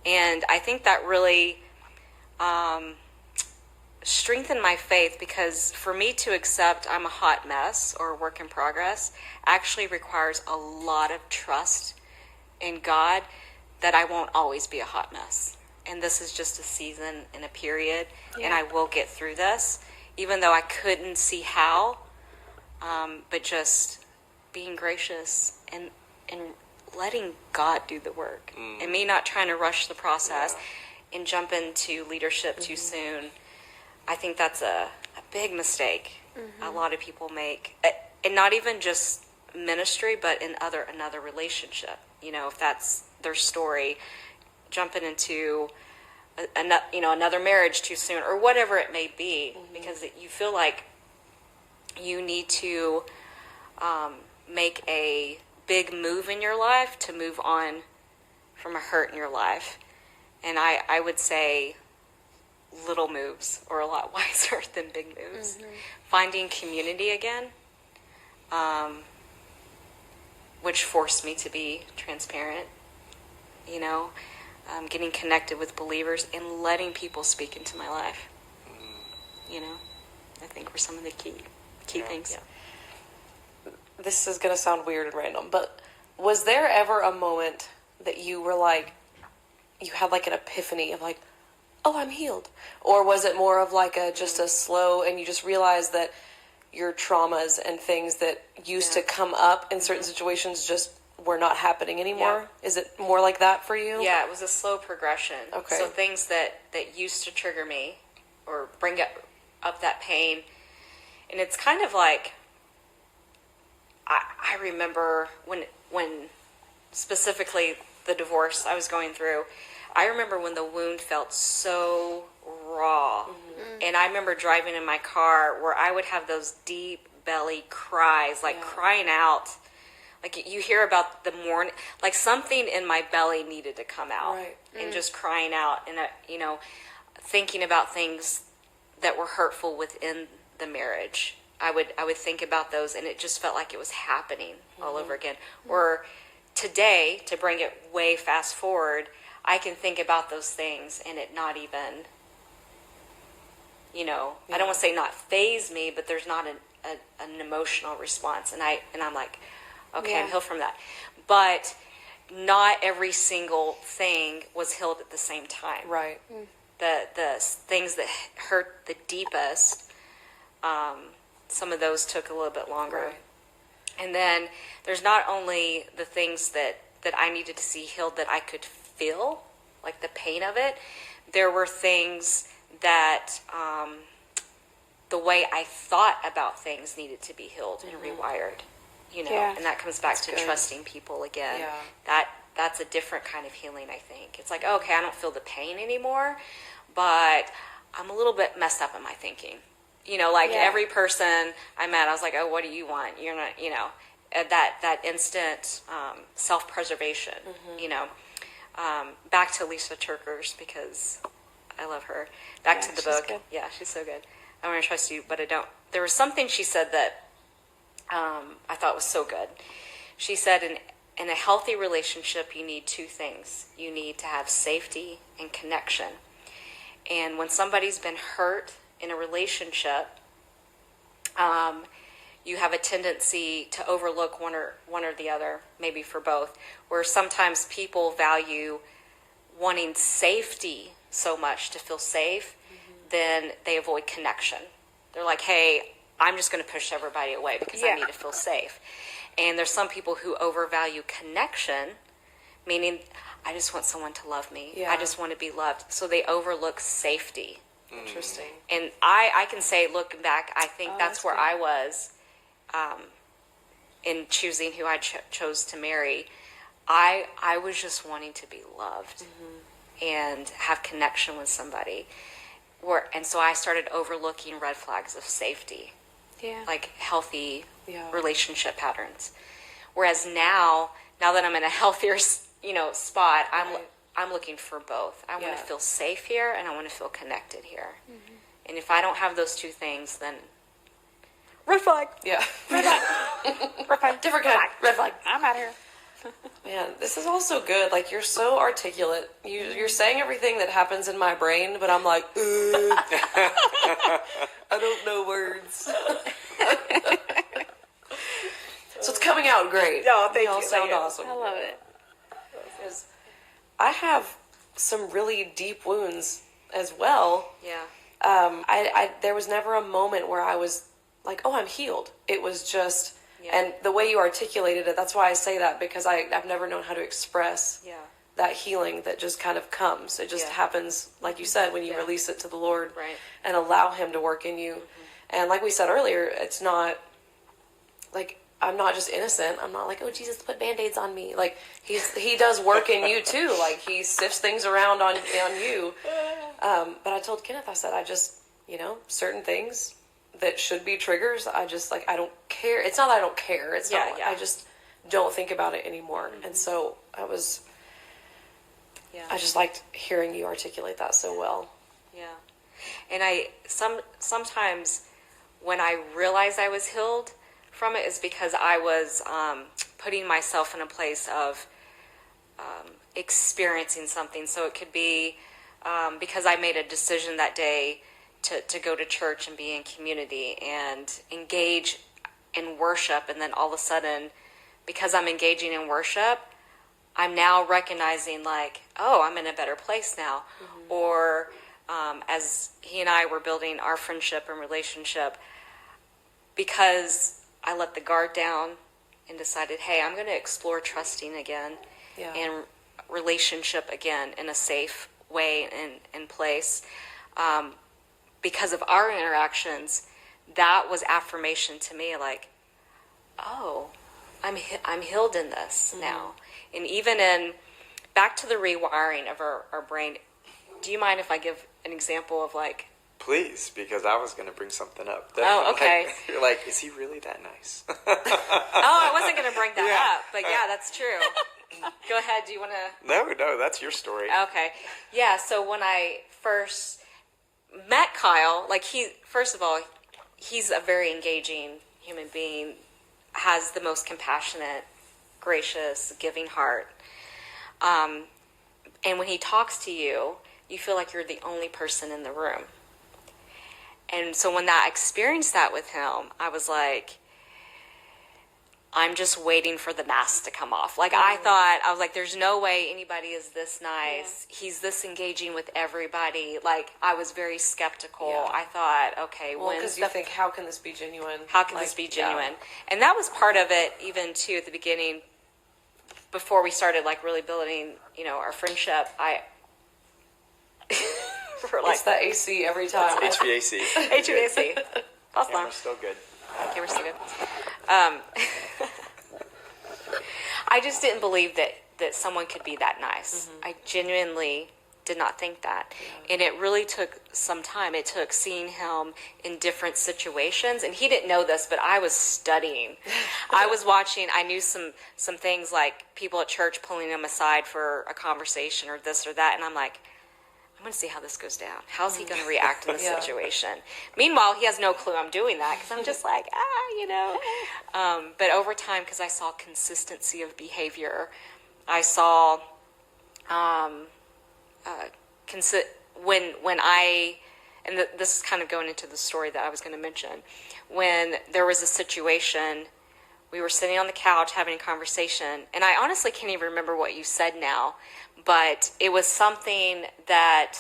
S3: And I think that really strengthened my faith, because for me to accept I'm a hot mess or a work in progress actually requires a lot of trust in God that I won't always be a hot mess. And this is just a season and a period, and I will get through this, even though I couldn't see how, but just being gracious and letting God do the work, and me not trying to rush the process and jump into leadership too soon. I think that's a big mistake a lot of people make, and not even just ministry, but in another relationship. You know, if that's their story, jumping into another marriage too soon, or whatever it may be, because you feel like you need to make a big move in your life to move on from a hurt in your life. And I would say little moves are a lot wiser than big moves. Finding community again, which forced me to be transparent, you know. getting connected with believers, and letting people speak into my life. You know, I think were some of the key things.
S2: Yeah. This is going to sound weird and random, but was there ever a moment that you were like, you had like an epiphany of like, oh, I'm healed? Or was it more of like just a slow, and you just realized that your traumas and things that used to come up in certain situations just were not happening anymore? Yeah. Is it more like that for you?
S3: Yeah, it was a slow progression.
S2: Okay.
S3: So things that used to trigger me or bring up that pain, and it's kind of like, I remember when specifically the divorce I was going through, I remember when the wound felt so raw. And I remember driving in my car where I would have those deep belly cries, like crying out. Like you hear about the morning, like something in my belly needed to come out.
S2: Right.
S3: And just crying out and, thinking about things that were hurtful within the marriage. I would think about those, and it just felt like it was happening all over again. Or today, to bring it way fast forward, I can think about those things and it not even, I don't want to say not faze me, but there's not an emotional response. And I'm like, okay, I'm healed from that. But not every single thing was healed at the same time.
S2: Right.
S3: The things that hurt the deepest, some of those took a little bit longer.
S2: Right.
S3: And then there's not only the things that I needed to see healed that I could feel, like the pain of it. There were things that the way I thought about things needed to be healed and rewired. And that comes back to trusting people again.
S2: Yeah.
S3: That's a different kind of healing, I think. It's like, okay, I don't feel the pain anymore, but I'm a little bit messed up in my thinking. Every person I met, I was like, oh, what do you want? You're not, that instant self-preservation, back to Lisa Turkers, because I love her. Back to the book.
S5: Good.
S3: Yeah, she's so good. I want to trust you, but I don't. There was something she said that I thought was so good. She said, in a healthy relationship, you need two things. You need to have safety and connection. And when somebody's been hurt in a relationship, you have a tendency to overlook one or the other, maybe for both, where sometimes people value wanting safety so much to feel safe, then they avoid connection. They're like, hey, I'm just going to push everybody away because I need to feel safe. And there's some people who overvalue connection, meaning I just want someone to love me.
S2: Yeah.
S3: I just want to be loved. So they overlook safety.
S2: Interesting.
S3: And I can say, looking back, I think that's where
S2: good.
S3: I was in choosing who I chose to marry. I was just wanting to be loved and have connection with somebody. And so I started overlooking red flags of safety, like healthy relationship patterns. Whereas now that I'm in a healthier, spot, I'm looking for both. I want to feel safe here, and I want to feel connected here. And if I don't have those two things, then red flag.
S2: Yeah.
S5: Red flag.
S2: Different kind. Red flag.
S5: I'm out of here.
S2: Man, this is also good. Like, you're so articulate. You're saying everything that happens in my brain, but I'm like, I don't know words. So it's coming out great.
S3: No, thank
S2: Y'all
S3: you.
S2: sound awesome.
S5: I love it.
S2: Because I have some really deep wounds as well.
S3: Yeah.
S2: There was never a moment where I was like, oh, I'm healed. It was just... And the way you articulated it, that's why I say that, because I've never known how to express that healing that just kind of comes. It just happens, like you said, when you release it to the Lord and allow Him to work in you. And like we said earlier, it's not like I'm not just innocent. I'm not like, oh, Jesus put Band-Aids on me. Like He does work in you too. Like He sifts things around on you. But I told Kenneth, I said, I just, certain things that should be triggers, I just I don't care. It's not that I don't care. It's not. I just don't think about it anymore. And so I just liked hearing you articulate that so well.
S3: Yeah. And sometimes when I realized I was healed from it is because I was putting myself in a place of experiencing something. So it could be because I made a decision that day to go to church and be in community and engage in worship. And then all of a sudden, because I'm engaging in worship, I'm now recognizing like, oh, I'm in a better place now. Or as he and I were building our friendship and relationship, because I let the guard down and decided, hey, I'm going to explore trusting again and relationship again in a safe way and place. Because of our interactions, that was affirmation to me, like, oh, I'm healed in this now. And even in, back to the rewiring of our brain, do you mind if I give an example of like...
S4: Please, because I was going to bring something up.
S3: Oh, okay.
S4: You're like, is he really that nice?
S3: I wasn't going to bring that up, but yeah, that's true. Go ahead. Do you want to?
S4: No, that's your story.
S3: Okay. Yeah. So when I first met Kyle, like first of all, he's a very engaging human being, has the most compassionate, gracious, giving heart. And when he talks to you, you feel like you're the only person in the room. And so when I experienced that with him, I was like, I'm just waiting for the mask to come off. Like I was like, there's no way anybody is this nice. Yeah. He's this engaging with everybody. Like I was very skeptical. Yeah. I thought, okay,
S2: well, because you think, how can this be genuine?
S3: How can this be genuine? Yeah. And that was part of it, even too, at the beginning, before we started like really building, our friendship.
S2: It's the AC every time.
S4: HVAC.
S3: HVAC.
S4: Camera's still good.
S3: Camera's still good. I just didn't believe that someone could be that nice. I genuinely did not think that. And it really took some time. It took seeing him in different situations. And he didn't know this, but I was studying. I was watching. I knew some things like people at church pulling him aside for a conversation or this or that. And I'm like, I'm going to see how this goes down. How's he going to react in this situation? Meanwhile, he has no clue I'm doing that because I'm just like, But over time, because I saw consistency of behavior, I saw this is kind of going into the story that I was going to mention. When there was a situation, we were sitting on the couch having a conversation, and I honestly can't even remember what you said now, but it was something that,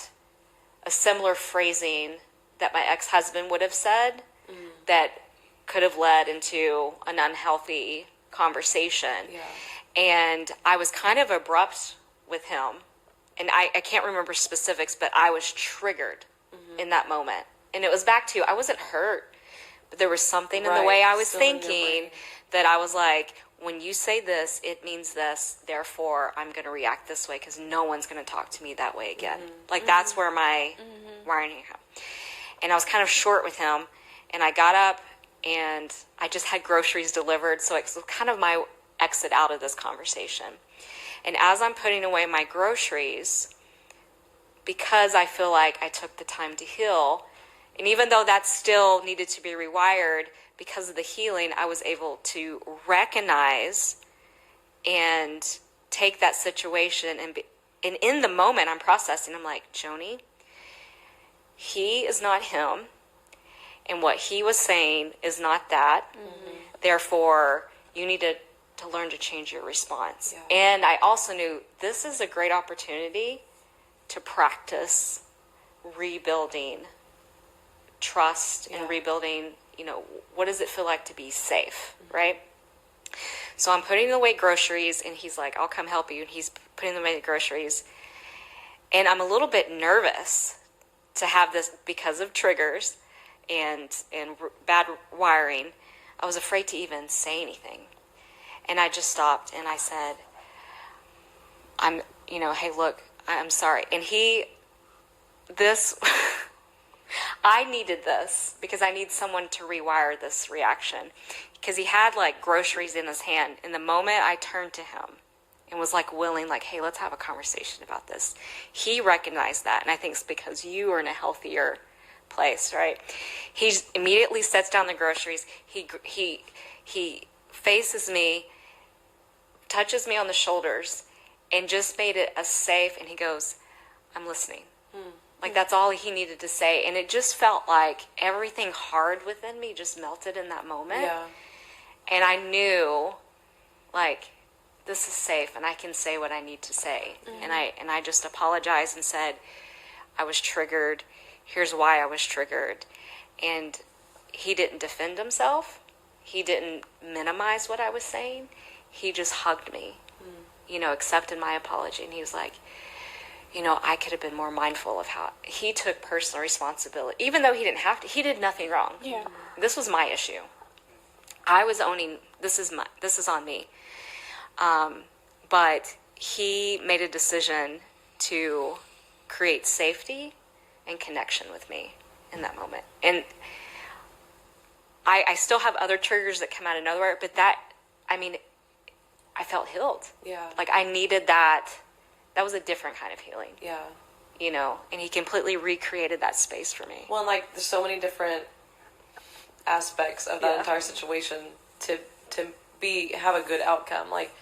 S3: a similar phrasing that my ex-husband would have said that could have led into an unhealthy conversation. Yeah. And I was kind of abrupt with him. And I can't remember specifics, but I was triggered in that moment. And it was back to, I wasn't hurt, but there was something in the way I was thinking that I was like, when you say this, it means this, therefore I'm going to react this way because no one's going to talk to me that way again. Like that's where my wiring came. And I was kind of short with him, and I got up and I just had groceries delivered, so it was kind of my exit out of this conversation. And as I'm putting away my groceries, because I feel like I took the time to heal, and even though that still needed to be rewired, because of the healing, I was able to recognize and take that situation. And in the moment, I'm processing. I'm like, Joni, he is not him. And what he was saying is not that. Therefore, you need to learn to change your response. Yeah. And I also knew this is a great opportunity to practice rebuilding trust and rebuilding, what does it feel like to be safe, right? So I'm putting away groceries, and he's like, I'll come help you. And he's putting away the groceries. And I'm a little bit nervous to have this because of triggers and bad wiring. I was afraid to even say anything. And I just stopped and I said, hey, look, I'm sorry. And I needed this because I need someone to rewire this reaction. Because he had like groceries in his hand. In the moment I turned to him and was like willing, like, hey, let's have a conversation about this. He recognized that. And I think it's because you are in a healthier place, right? He immediately sets down the groceries. He faces me, touches me on the shoulders, and just made it a safe, and he goes, I'm listening. Like, that's all he needed to say. And it just felt like everything hard within me just melted in that moment.
S2: Yeah.
S3: And I knew, like, this is safe, and I can say what I need to say. And I just apologized and said, I was triggered. Here's why I was triggered. And he didn't defend himself. He didn't minimize what I was saying. He just hugged me, accepted my apology. And he was like, I could have been more mindful of how he took personal responsibility, even though he didn't have to. He did nothing wrong.
S5: Yeah.
S3: This was my issue. I was owning, this is on me. But he made a decision to create safety and connection with me in that moment. And I still have other triggers that come out of nowhere, but I felt healed.
S2: Yeah.
S3: Like, I needed that. That was a different kind of healing.
S2: Yeah.
S3: And he completely recreated that space for me.
S2: Well, and, like, there's so many different aspects of that entire situation to have a good outcome. Like,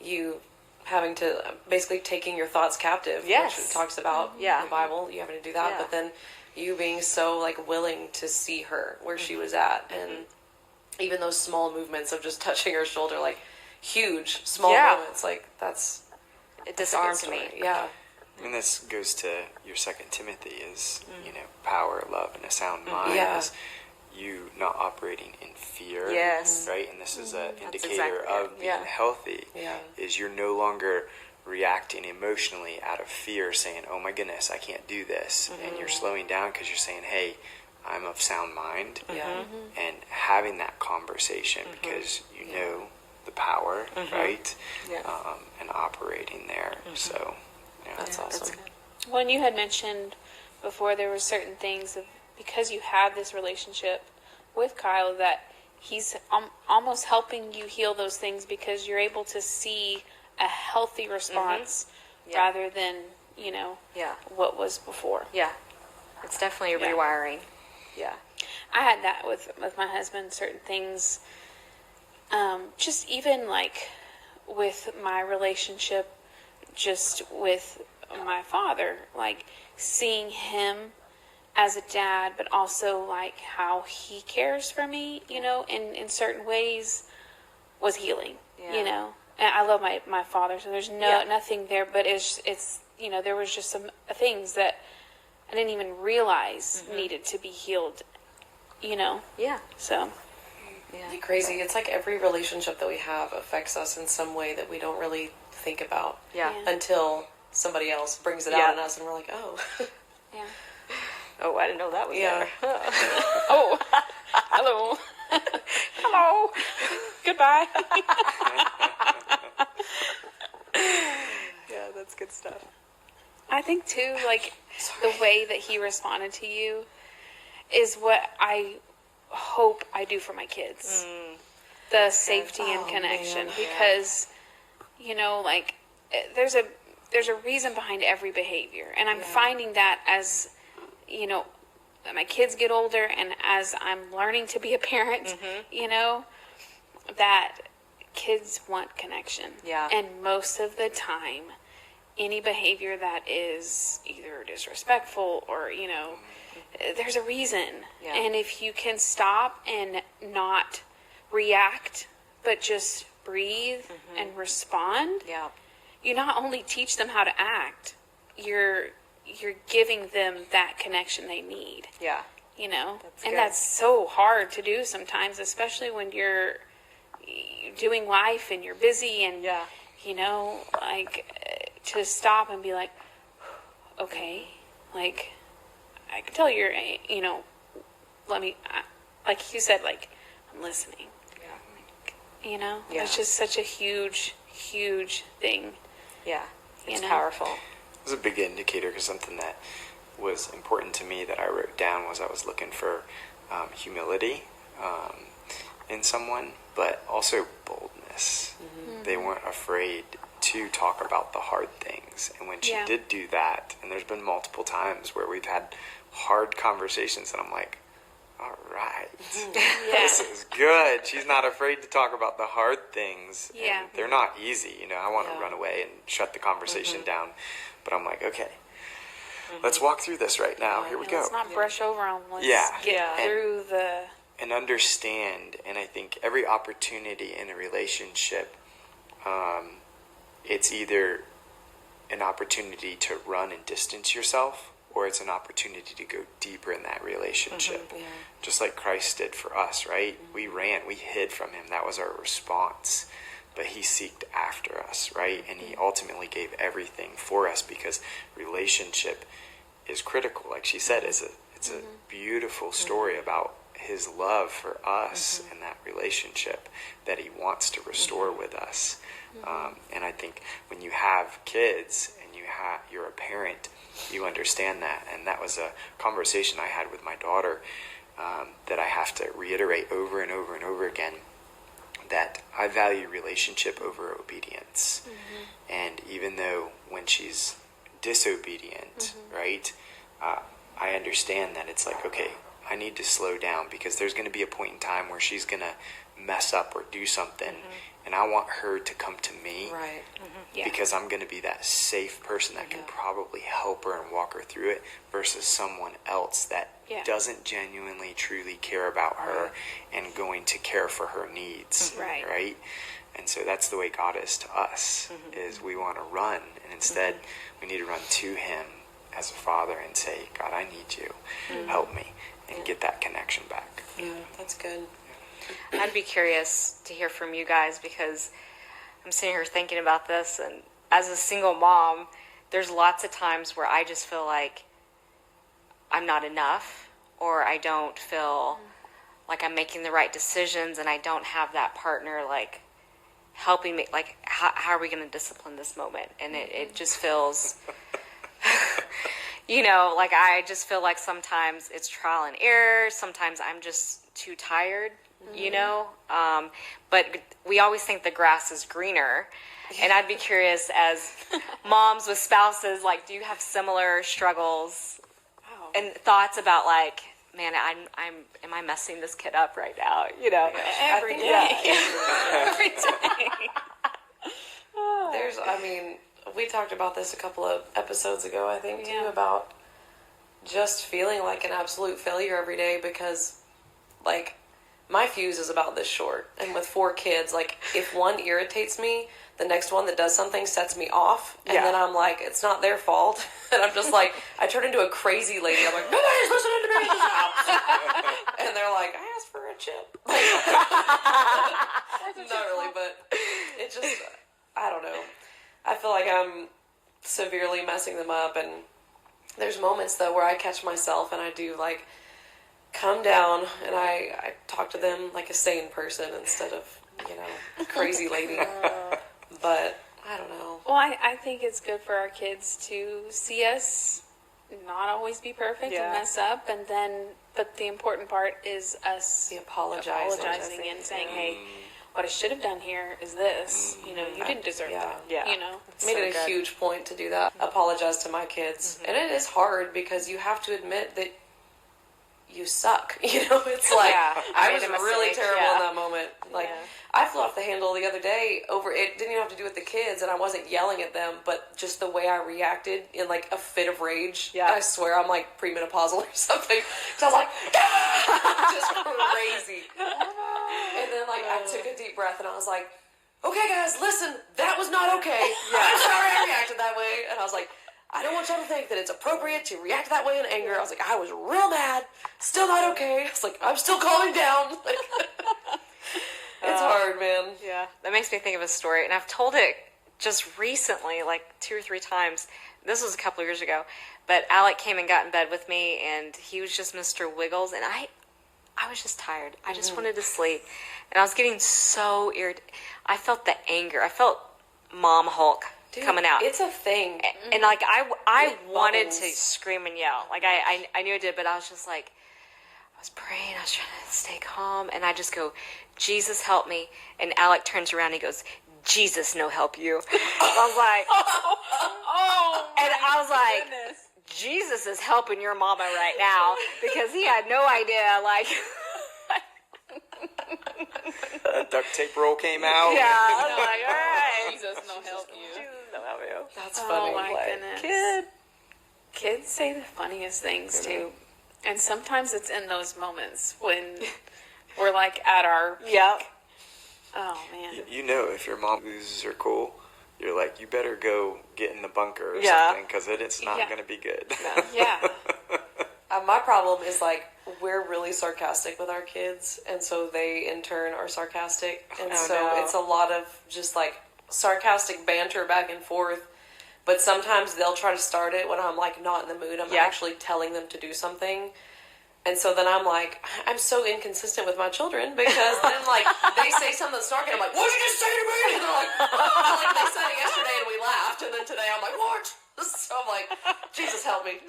S2: you having to basically taking your thoughts captive, which it talks about in the Bible. You having to do that, but then you being so, like, willing to see her where she was at, and even those small movements of just touching her shoulder, like huge small moments, like
S3: it disarmed me.
S2: Yeah.
S4: And this goes to your 2 Timothy is, power, love, and a sound mind.
S2: Yeah.
S4: Is you not operating in fear.
S3: Yes.
S4: Right? And this is an indicator
S3: exactly it.
S4: of being healthy.
S2: Yeah.
S4: Is you're no longer reacting emotionally out of fear, saying, oh my goodness, I can't do this. And you're slowing down because you're saying, hey, I'm of sound mind.
S2: Yeah.
S4: And having that conversation because you know the power, right?
S3: Yeah.
S4: And operating there. So,
S2: That's awesome.
S3: That's good.
S5: When you had mentioned before, there were certain things of, because you have this relationship with Kyle, that he's almost helping you heal those things because you're able to see a healthy response rather than what was before.
S3: Yeah. It's definitely a rewiring. Yeah.
S5: I had that with my husband, certain things, just even like with my relationship, just with my father, like seeing him as a dad, but also like how he cares for me, in certain ways was healing, And I love my father, so there's nothing there, but it's there was just some things that I didn't even realize needed to be healed,
S3: Yeah.
S5: So.
S3: Yeah.
S2: It's crazy. It's like every relationship that we have affects us in some way that we don't really think about until somebody else brings it out in us, and we're like, oh.
S5: Yeah.
S3: Oh, I didn't know that was there.
S5: Oh, hello. Hello. Goodbye.
S3: Yeah, that's good stuff.
S5: I think too, like the way that he responded to you is what I hope I do for my kids. The safety and connection, because like there's a reason behind every behavior, and I'm finding that as my kids get older, and as I'm learning to be a parent, that kids want connection.
S3: Yeah.
S5: And most of the time, any behavior that is either disrespectful or, there's a reason.
S3: Yeah.
S5: And if you can stop and not react, but just breathe and respond, you not only teach them how to act, you're giving them that connection they need.
S3: Yeah.
S5: That's so hard to do sometimes, especially when you're doing life and you're busy and to stop and be like, okay, like I can tell you're let me like you said, like I'm listening. It's just such a huge thing.
S3: Yeah. It's powerful.
S4: It was a big indicator, because something that was important to me that I wrote down was I was looking for humility in someone, but also boldness. They weren't afraid to talk about the hard things. And when she did do that, and there's been multiple times where we've had hard conversations, and I'm like, all right, this is good. She's not afraid to talk about the hard things.
S5: Yeah.
S4: And they're not easy. I want to run away and shut the conversation down. But I'm like, okay, let's walk through this right now. Here we go.
S5: Let's not brush over them. Let's get through the...
S4: And understand. And I think every opportunity in a relationship, it's either an opportunity to run and distance yourself, or it's an opportunity to go deeper in that relationship. Just like Christ did for us, right? We ran, we hid from him. That was our response. But he seeked after us, right? And he ultimately gave everything for us, because relationship is critical. Like she said, it's a beautiful story about his love for us and that relationship that he wants to restore with us. And I think when you have kids and you're a parent, you understand that. And that was a conversation I had with my daughter that I have to reiterate over and over and over again, that I value relationship over obedience. And even though when she's disobedient, right, I understand that it's like, okay, I need to slow down, because there's going to be a point in time where she's going to mess up or do something, and I want her to come to me,
S2: Right.
S4: because I'm going to be that safe person that can probably help her and walk her through it, versus someone else that doesn't genuinely, truly care about her and going to care for her needs, right? And so that's the way God is to us, is we want to run, and instead we need to run to him as a father and say, God, I need you, help me, and get that connection back.
S2: Yeah, that's good.
S3: I'd be curious to hear from you guys, because I'm sitting here thinking about this, and as a single mom, there's lots of times where I just feel like I'm not enough, or I don't feel like I'm making the right decisions, and I don't have that partner like helping me, like how are we going to discipline this moment? And it just feels like I just feel like sometimes it's trial and error, sometimes I'm just too tired, but we always think the grass is greener. And I'd be curious, as moms with spouses, like, do you have similar struggles and thoughts about, like, man, am I messing this kid up right now?
S5: Every day.
S3: Every day.
S2: We talked about this a couple of episodes ago, I think, too, about just feeling like an absolute failure every day, because, like, my fuse is about this short. And with 4 kids, like, if one irritates me, the next one that does something sets me off. And then I'm like, it's not their fault. And I'm just like, I turn into a crazy lady. I'm like, nobody's listening to me in this house. And they're like, I asked for a chip. Not really, but it just, I don't know. I feel like I'm severely messing them up. And there's moments, though, where I catch myself and I do, like, come down, and I talk to them like a sane person instead of, crazy lady. But I don't know.
S5: Well, I think it's good for our kids to see us not always be perfect and mess up, and then, but the important part is us apologizing and saying, hey, what I should have done here is this. You didn't deserve that.
S2: Made it a huge point to do that. Apologize to my kids. And it is hard, because you have to admit that you suck. It's like, I was really terrible in that moment. Like, I flew off the handle the other day over, it didn't even have to do with the kids, and I wasn't yelling at them, but just the way I reacted in, like, a fit of rage. I swear I'm, like, premenopausal or something. So I was like, just crazy. And then, like, I took a deep breath, and I was like, okay, guys, listen, that was not okay. I'm sorry I reacted that way. And I was like, I don't want y'all to think that it's appropriate to react that way in anger. I was like, I was real mad. Still not okay. I was like, I'm still calming down. It's hard, man.
S3: Yeah. That makes me think of a story. And I've told it just recently, like 2 or 3 times. This was a couple of years ago. But Alec came and got in bed with me, and he was just Mr. Wiggles. And I was just tired. I just wanted to sleep. And I was getting so irritated. I felt the anger. I felt Mom Hulk. Dude, coming out.
S2: It's a thing.
S3: And like, I wanted to scream and yell. Like, I knew I did, but I was just like, I was praying, I was trying to stay calm, and I just go, Jesus, help me. And Alec turns around and he goes, Jesus, no help you. I was like, and I was like, Jesus is helping your mama right now because he had no idea, like.
S4: Duct tape roll came out.
S3: Yeah, I was like, all right.
S5: Jesus, no help you.
S3: Jesus, no help you.
S2: That's funny.
S5: Oh my goodness. Kids say the funniest things too. And sometimes it's in those moments when we're like at our peak.
S3: Yep.
S5: Oh man.
S4: You know, if your mom loses her cool, you're like, you better go get in the bunker or
S3: Yeah.
S4: something, because it's not going to be good.
S5: Yeah.
S2: My problem is like we're really sarcastic with our kids, and so they in turn are sarcastic, and it's a lot of just like sarcastic banter back and forth. But sometimes they'll try to start it when I'm like not in the mood. I'm actually telling them to do something. And so then I'm like, I'm so inconsistent with my children, because then like they say something snarky, I'm like, what did you just say to me? And they're like, oh, like they said it yesterday and we laughed, and then today I'm like, what? So I'm like, Jesus help me.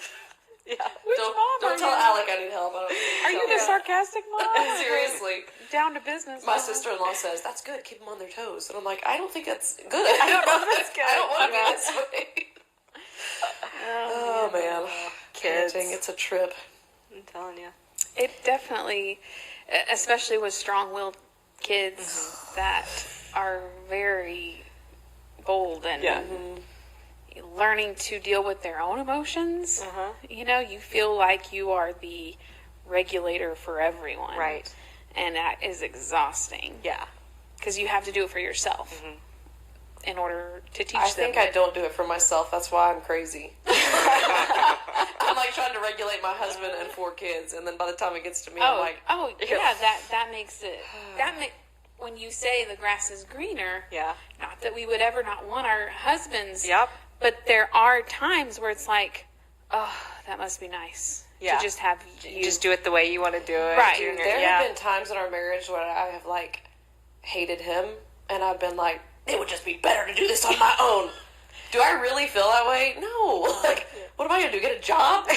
S3: Yeah.
S2: Don't tell Alec I need help.
S5: Are you the sarcastic mom?
S2: Seriously.
S5: Down to business.
S2: My
S5: mom.
S2: sister-in-law says, that's good, keep them on their toes. And I'm like, I don't think that's good. I don't know if that's good. I don't want to be this way. Oh, man.
S3: Kids.
S2: Parenting, it's a trip.
S3: I'm telling you.
S5: It definitely, especially with strong-willed kids that are very bold and learning to deal with their own emotions. You know, you feel like you are the regulator for everyone.
S3: Right.
S5: And that is exhausting.
S3: Yeah.
S5: Because you have to do it for yourself in order to teach them.
S2: I think I don't do it for myself. That's why I'm crazy. I'm like trying to regulate my husband and 4 kids, and then by the time it gets to me, I'm like,
S5: yeah, that makes it. When you say the grass is greener, not that we would ever not want our husbands.
S3: Yep.
S5: But there are times where it's like, oh, that must be nice to just have you
S3: Just do it the way you want to do it.
S5: Right.
S2: dude, there have been times in our marriage where I have like hated him, and I've been like, it would just be better to do this on my own. Do I really feel that way? No. Like, what am I going to do? Get a job?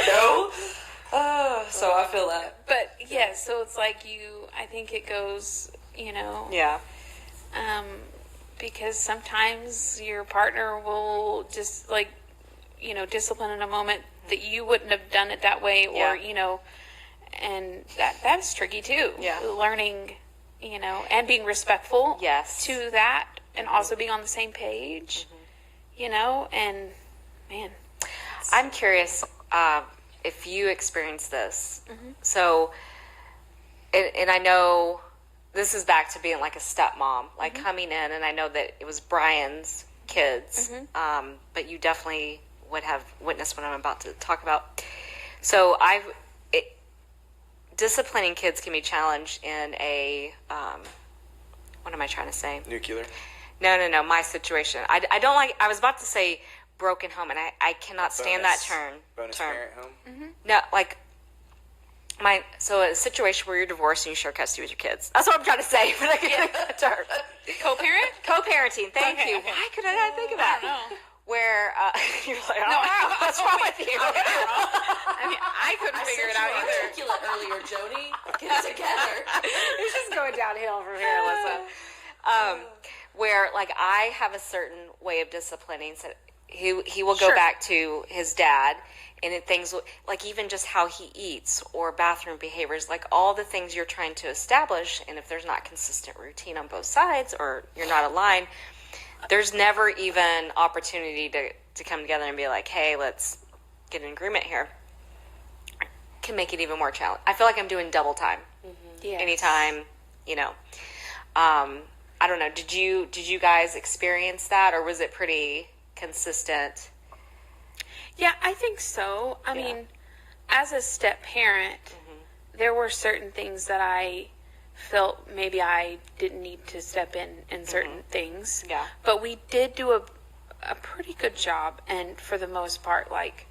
S2: No. So I feel that.
S5: But yeah, so it's like I think it goes,
S3: Yeah.
S5: because sometimes your partner will just like, discipline in a moment that you wouldn't have done it that way, or, and that's tricky too.
S3: Yeah.
S5: Learning, and being respectful
S3: Yes.
S5: to that, and also being on the same page, and man.
S3: I'm curious if you experienced this. So, and I know this is back to being like a stepmom, like coming in, and I know that it was Brian's kids, but you definitely would have witnessed what I'm about to talk about. So disciplining kids can be challenged in a, what am I trying to say?
S4: Nuclear.
S3: No, my situation. I don't like, I was about to say broken home, and I cannot stand that term.
S4: Bonus parent home?
S3: No, like, so a situation where you're divorced and you share custody with your kids. That's what I'm trying to say, but I can't think of the term.
S5: Co-parent?
S3: Co-parenting, thank you.
S5: Okay.
S3: Why could I not think of that?
S5: I don't know.
S3: Where, you're like, what's wrong with you?
S5: I mean, I couldn't figure it out either.
S2: Articulate earlier, Joni. Get it together.
S3: It's just going downhill from here, Alyssa. Where, like, I have a certain way of disciplining. So he will go back to his dad, and things like even just how he eats or bathroom behaviors, like all the things you're trying to establish. And if there's not consistent routine on both sides, or you're not aligned, there's never even opportunity to come together and be like, hey, let's get an agreement here. Can make it even more challenging. I feel like I'm doing double time.
S5: Yes.
S3: Anytime, I don't know. Did you guys experience that, or was it pretty consistent?
S5: Yeah, I think so. I mean, as a step parent, there were certain things that I felt maybe I didn't need to step in certain things.
S3: Yeah.
S5: But we did do a pretty good job, and for the most part, like,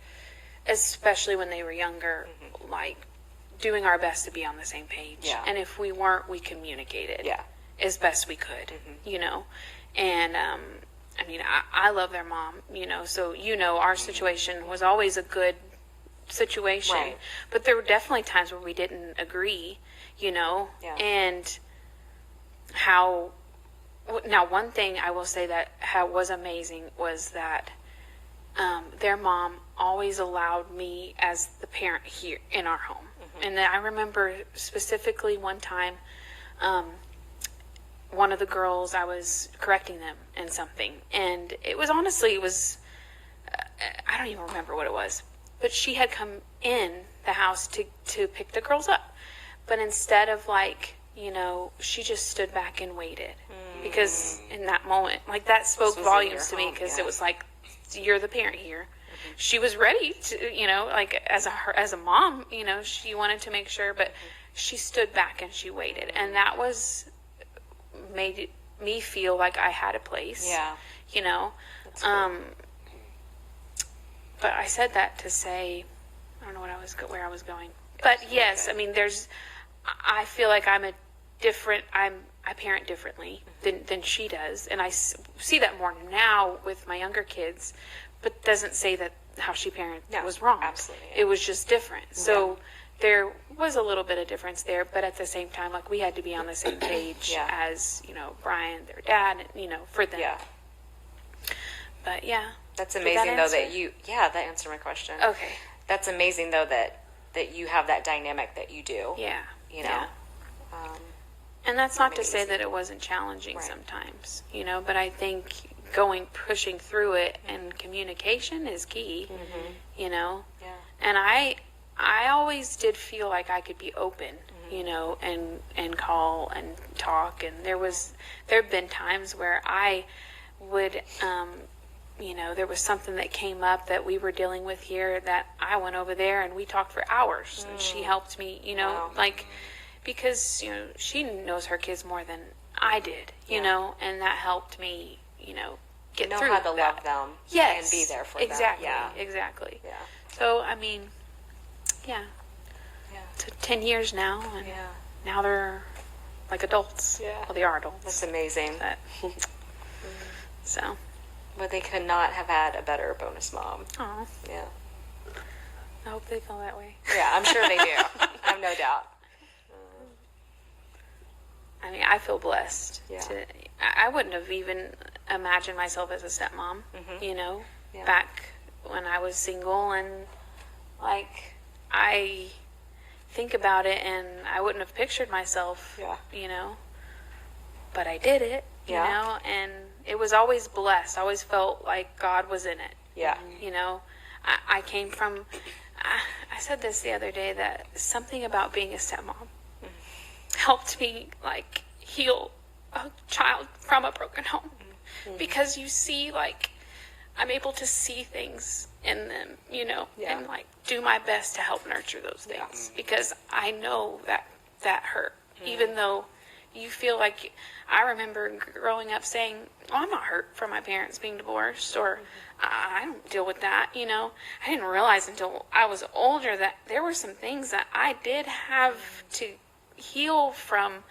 S5: especially when they were younger, like, doing our best to be on the same page.
S3: Yeah.
S5: And if we weren't, we communicated.
S3: Yeah.
S5: As best we could, And, I mean, I love their mom, so, our situation was always a good situation.
S3: Right.
S5: But there were definitely times where we didn't agree,
S3: Yeah.
S5: and how, Now, one thing I will say that was amazing was that their mom always allowed me as the parent here in our home. And I remember specifically one time, one of the girls, I was correcting them in something. And it was I don't even remember what it was. But she had come in the house to pick the girls up. But instead of she just stood back and waited. Because in that moment, that spoke volumes to me, because it was like, you're the parent here. She was ready to, as a mom, she wanted to make sure, but she stood back and she waited. And that made me feel like I had a place. Yeah. But I said that to say, I don't know where I was going. But yes, I mean, I feel like I parent differently than she does. And I see that more now with my younger kids, but doesn't say that how she parented was wrong.
S3: Absolutely.
S5: It was just different. So there was a little bit of difference there, but at the same time, we had to be on the same page as, Brian, their dad, for them.
S3: Yeah.
S5: But yeah.
S3: That's amazing, though, that answered my question.
S5: Okay.
S3: That's amazing, though, that you have that dynamic that you do.
S5: Yeah.
S3: Yeah.
S5: And that's not to say that it wasn't challenging sometimes, but I think pushing through it, and communication is key,
S3: Yeah.
S5: And I always did feel like I could be open, and call and talk. And there have been times where I would, there was something that came up that we were dealing with here that I went over there and we talked for hours. And she helped me, because, she knows her kids more than I did, and that helped me, get through
S3: how to
S5: that.
S3: love them.
S5: Yes.
S3: And be there for
S5: exactly,
S3: them. Yeah.
S5: Exactly.
S3: Yeah.
S5: So, I mean, yeah. So 10 years now, and now they're like adults.
S3: Yeah.
S5: Well, they are adults.
S3: That's amazing.
S5: But, so.
S3: But they could not have had a better bonus mom.
S5: Oh.
S3: Yeah.
S5: I hope they feel that way.
S3: Yeah, I'm sure they do. I have no doubt.
S5: I mean, I feel blessed.
S3: Yeah.
S5: I wouldn't have even imagined myself as a stepmom, back when I was single. And, I think about it, and I wouldn't have pictured myself, but I did it, and it was always blessed. I always felt like God was in it.
S3: Yeah.
S5: I came from, I said this the other day, that something about being a stepmom helped me heal a child from a broken home, because you see, I'm able to see things in them, and do my best to help nurture those things, because I know that hurt, even though you feel like, I remember growing up saying, oh, I'm not hurt from my parents being divorced, or I don't deal with that, I didn't realize until I was older that there were some things that I did have to heal from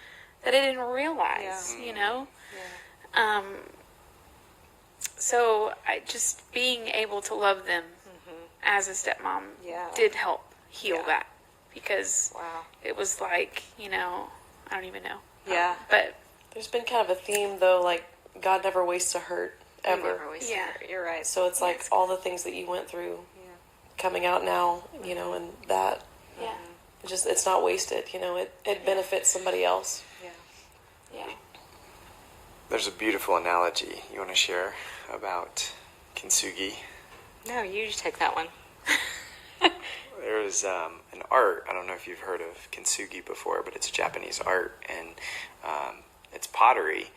S5: that I didn't realize, so just being able to love them as a stepmom did help heal that, because it was I don't even know. But
S2: there's been kind of a theme, though, God never wastes a hurt, ever.
S3: Never wastes a hurt. You're right.
S2: So it's all the things that you went through coming out now, and that.
S5: Yeah.
S2: It's not wasted, it benefits somebody else.
S5: Yeah.
S4: There's a beautiful analogy you want to share about kintsugi.
S3: No, you take that one.
S4: There's an art, I don't know if you've heard of kintsugi before, but it's a Japanese art, and it's pottery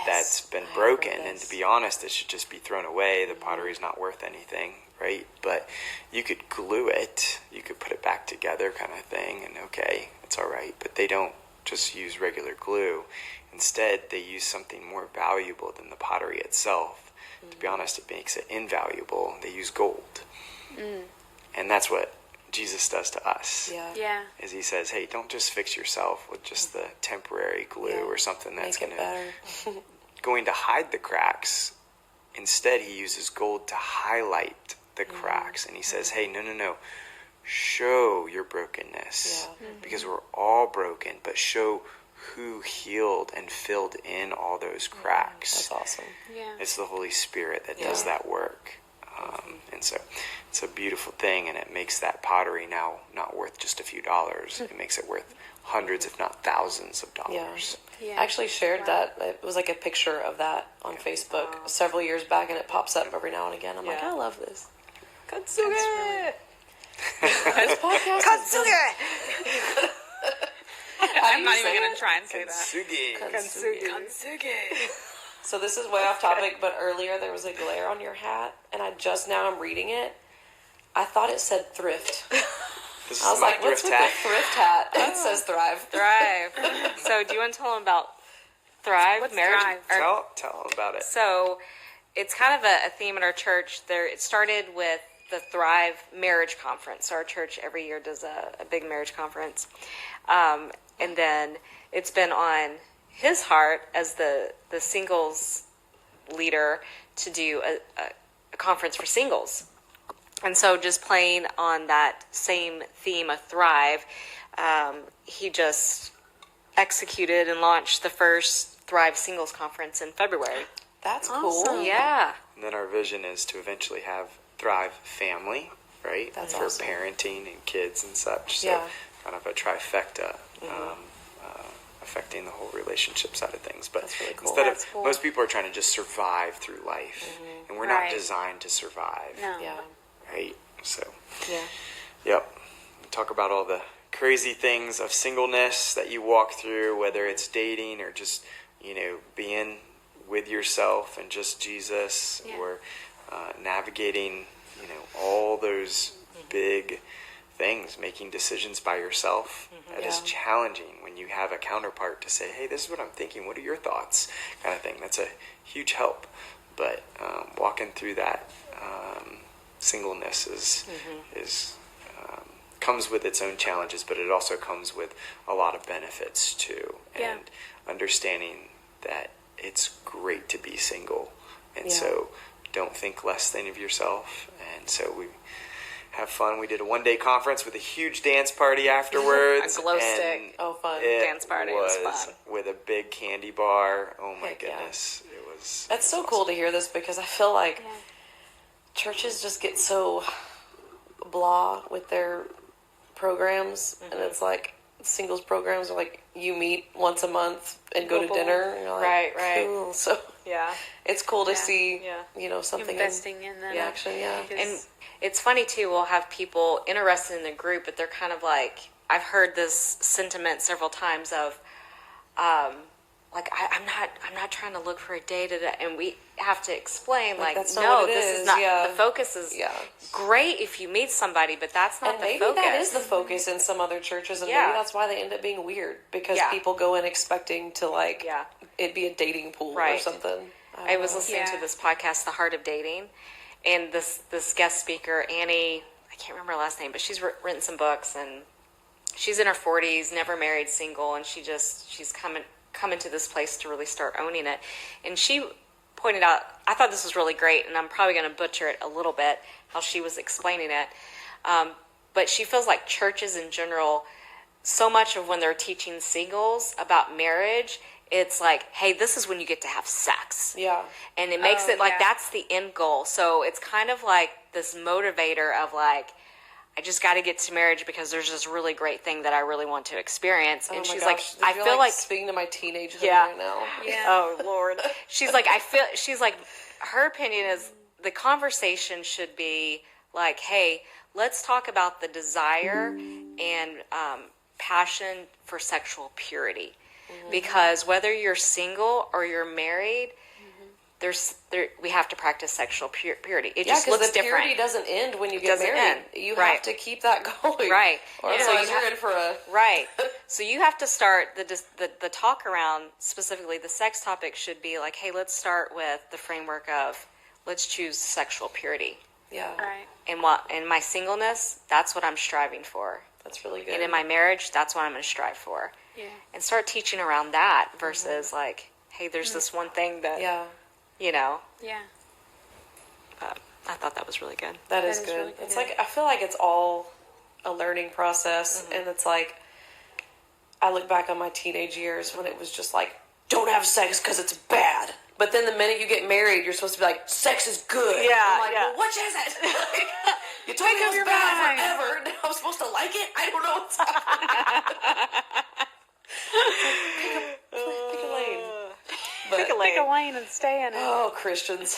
S4: that's been broken, and to be honest, it should just be thrown away. The pottery's not worth anything, right? But you could glue it, you could put it back together kind of thing, and okay, it's all right. But they don't just use regular glue. Instead, they use something more valuable than the pottery itself. To be honest, it makes it invaluable. They use gold. And that's what Jesus does to us.
S5: Yeah.
S4: Is he says, hey, don't just fix yourself with just the temporary glue or something that's going to hide the cracks. Instead, he uses gold to highlight the cracks. And he says, hey, no. Show your brokenness. Because we're all broken, but show who healed and filled in all those cracks.
S2: That's awesome.
S5: Yeah.
S4: It's the Holy Spirit that does that work. And so it's a beautiful thing, and it makes that pottery now not worth just a few dollars. It makes it worth hundreds, if not thousands of dollars.
S5: Yeah.
S2: I actually shared that. It was like a picture of that on Facebook several years back, and it pops up every now and again. I'm like, I love this. Katsuge! This podcast Katsuge!
S5: I'm not even going to try and say that.
S4: Kintsugi.
S5: Kintsugi.
S2: So this is way off topic, but earlier there was a glare on your hat, and I just now I'm reading it. I thought it said thrift.
S4: This
S2: I was
S4: is my
S2: like, what's with
S4: hat.
S2: the thrift hat? It says Thrive.
S3: Thrive. So do you want to tell them about Thrive?
S5: What's
S3: marriage?
S5: Thrive?
S4: Tell them about it.
S3: So it's kind of a theme in our church. It started with the Thrive Marriage Conference. So our church every year does a big marriage conference. And then it's been on his heart as the singles leader to do a conference for singles. And so just playing on that same theme of Thrive, he just executed and launched the first Thrive Singles Conference in February.
S2: That's cool.
S3: Yeah.
S4: And then our vision is to eventually have Thrive Family, right?
S2: That's
S4: for
S2: awesome.
S4: parenting and kids and such. So
S2: Yeah.
S4: kind of a trifecta, affecting the whole relationship side of things. But
S2: That's really cool.
S4: instead
S5: That's
S4: of
S5: cool.
S4: most people are trying to just survive through life, and we're not
S5: Right.
S4: designed to survive,
S5: No.
S2: Yeah.
S4: right? So,
S2: Yeah.
S4: yep. We talk about all the crazy things of singleness that you walk through, whether it's dating or just, being with yourself and just Jesus,
S5: Yeah.
S4: or navigating, all those big things, making decisions by yourself. That is
S2: Yeah.
S4: challenging when you have a counterpart to say, hey, this is what I'm thinking, what are your thoughts, kind of thing. That's a huge help. But walking through that singleness is comes with its own challenges, but it also comes with a lot of benefits too.
S5: Yeah.
S4: And understanding that it's great to be single, and
S2: Yeah.
S4: so don't think less than of yourself. And so we have fun. We did a one-day conference with a huge dance party afterwards.
S3: A glow
S4: and
S3: stick.
S2: Oh, fun.
S4: it
S3: Dance party. It was fun.
S4: with a big candy bar. Oh my
S2: Heck yeah.
S4: goodness, it was.
S2: That's so cool to hear this, because I feel like churches just get so blah with their programs, and it's like singles programs are like you meet once a month and go to dinner. And you're like,
S3: Right.
S2: Cool. So
S3: Yeah.
S2: it's cool to
S5: Yeah.
S2: see,
S3: Yeah.
S2: something
S5: Investing in them.
S2: in action. Yeah.
S3: And it's funny too, we'll have people interested in the group, but they're kind of like, I've heard this sentiment several times of, like, I'm not trying to look for a date, and we have to explain, like
S2: that's not
S3: no,
S2: what it
S3: this
S2: is,
S3: is not,
S2: yeah.
S3: the focus is great if you meet somebody, but that's not
S2: And
S3: the
S2: maybe
S3: focus.
S2: that is the focus in some other churches, and
S3: Yeah.
S2: maybe that's why they end up being weird, because
S3: Yeah.
S2: people go in expecting to
S3: Yeah.
S2: it be a dating pool or
S3: Right.
S2: something.
S3: I was
S2: don't know.
S3: listening to
S5: Yeah.
S3: this podcast, The Heart of Dating, and this guest speaker, Annie, I can't remember her last name, but she's written some books, and she's in her 40s, never married, single, and she's coming to this place to really start owning it. And she pointed out, I thought this was really great, and I'm probably going to butcher it a little bit, how she was explaining it, but she feels like churches in general, so much of when they're teaching singles about marriage, it's like, hey, this is when you get to have sex.
S2: Yeah.
S3: And it makes it like
S5: yeah.
S3: that's the end goal. So it's kind of like this motivator of like, I just got to get to marriage because there's this really great thing that I really want to experience. And
S2: Oh my
S3: she's
S2: gosh,
S3: like,
S2: I
S3: I feel like,
S2: speaking to my teenage
S3: Yeah.
S2: right now.
S5: Yeah.
S3: oh Lord. She's like, her opinion is the conversation should be like, hey, let's talk about the desire and passion for sexual purity. Because whether you're single or you're married, we have to practice sexual purity. It just
S2: because
S3: looks
S2: the purity
S3: different.
S2: doesn't end when you get
S3: Doesn't
S2: married.
S3: end.
S2: You
S3: Right.
S2: have to keep that going.
S3: Right.
S2: Or
S3: Yeah.
S2: otherwise
S3: So
S2: you're in for a...
S3: Right. So you have to start the talk around, specifically the sex topic should be like, hey, let's start with the framework of let's choose sexual purity.
S2: Yeah.
S5: Right.
S3: And in my singleness, that's what I'm striving for.
S2: That's really good.
S3: And in my marriage, that's what I'm going to strive for.
S5: Yeah.
S3: And start teaching around that versus like, hey, there's this one thing that,
S2: Yeah.
S5: Yeah.
S3: I thought that was really good.
S2: That is
S5: is
S2: good.
S5: really good.
S2: It's like, I feel like it's all a learning process, and it's like, I look back on my teenage years when it was just like, don't have sex because it's bad. But then the minute you get married, you're supposed to be like, sex is good.
S3: Yeah,
S2: I'm like,
S3: yeah.
S2: well, which is it? Like, you told me it was bad forever. Now I'm supposed to like it? I don't know what's happening. Pick a lane. But,
S3: Pick a lane.
S5: Pick a lane and stay in it.
S2: oh, Christians.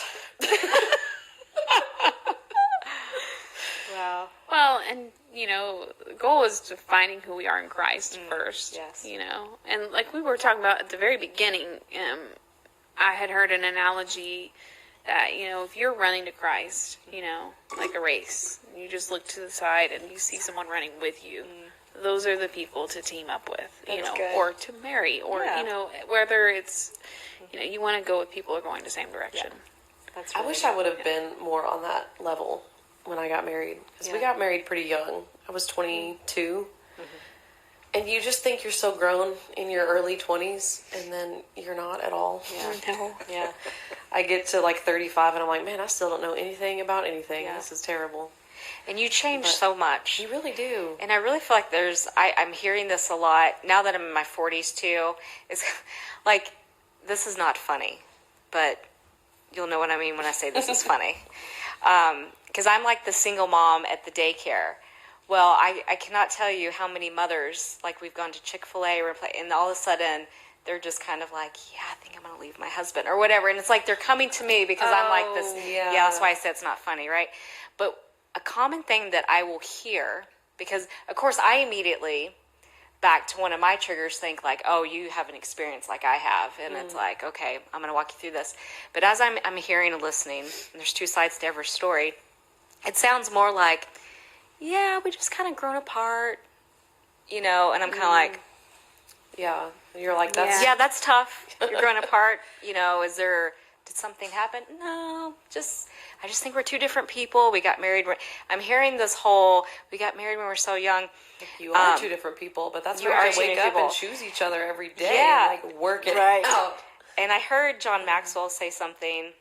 S3: Wow.
S5: Well, and the goal is defining who we are in Christ first.
S3: Yes.
S5: And like we were talking about at the very beginning, I had heard an analogy that if you're running to Christ, like a race, you just look to the side and you see someone running with you. Those are the people to team up with,
S3: That's good.
S5: or to marry, or whether it's you want to go with people who are going the same direction.
S3: That's
S2: I
S3: really
S2: wish I would have been more on that level when I got married. Because we got married pretty young. I was 22. And you just think you're so grown in your early 20s, and then you're not at all.
S3: Yeah.
S5: No.
S3: Yeah.
S2: I get to like 35, and I'm like, man, I still don't know anything about anything.
S3: Yeah.
S2: This is terrible.
S3: And you change so much.
S2: You really do.
S3: And I really feel like I'm hearing this a lot now that I'm in my 40s too. It's like, this is not funny, but you'll know what I mean when I say this is funny. Because I'm like the single mom at the daycare. Well, I cannot tell you how many mothers, like we've gone to Chick-fil-A and all of a sudden they're just kind of like, yeah, I think I'm going to leave my husband or whatever. And it's like they're coming to me because I'm like this.
S2: yeah.
S3: Yeah, that's why I said it's not funny, right? But a common thing that I will hear, because of course I immediately, back to one of my triggers, think like, oh, you have an experience like I have. And it's like, okay, I'm going to walk you through this. But as I'm hearing and listening, and there's two sides to every story, it sounds more like, yeah, we just kind of grown apart, and I'm kind of like,
S2: Yeah. You're like, that's...
S3: yeah, that's tough. You're growing apart. Did something happen? No, I just think we're two different people. We got married. I'm hearing this whole, we got married when we were so young.
S2: You are two different people, but that's
S3: you
S2: why
S3: are
S2: you
S3: two
S2: wake
S3: different
S2: up
S3: people.
S2: and choose each other every day
S3: Yeah.
S2: and like work it
S3: Right.
S2: out.
S3: And I heard John Maxwell say something.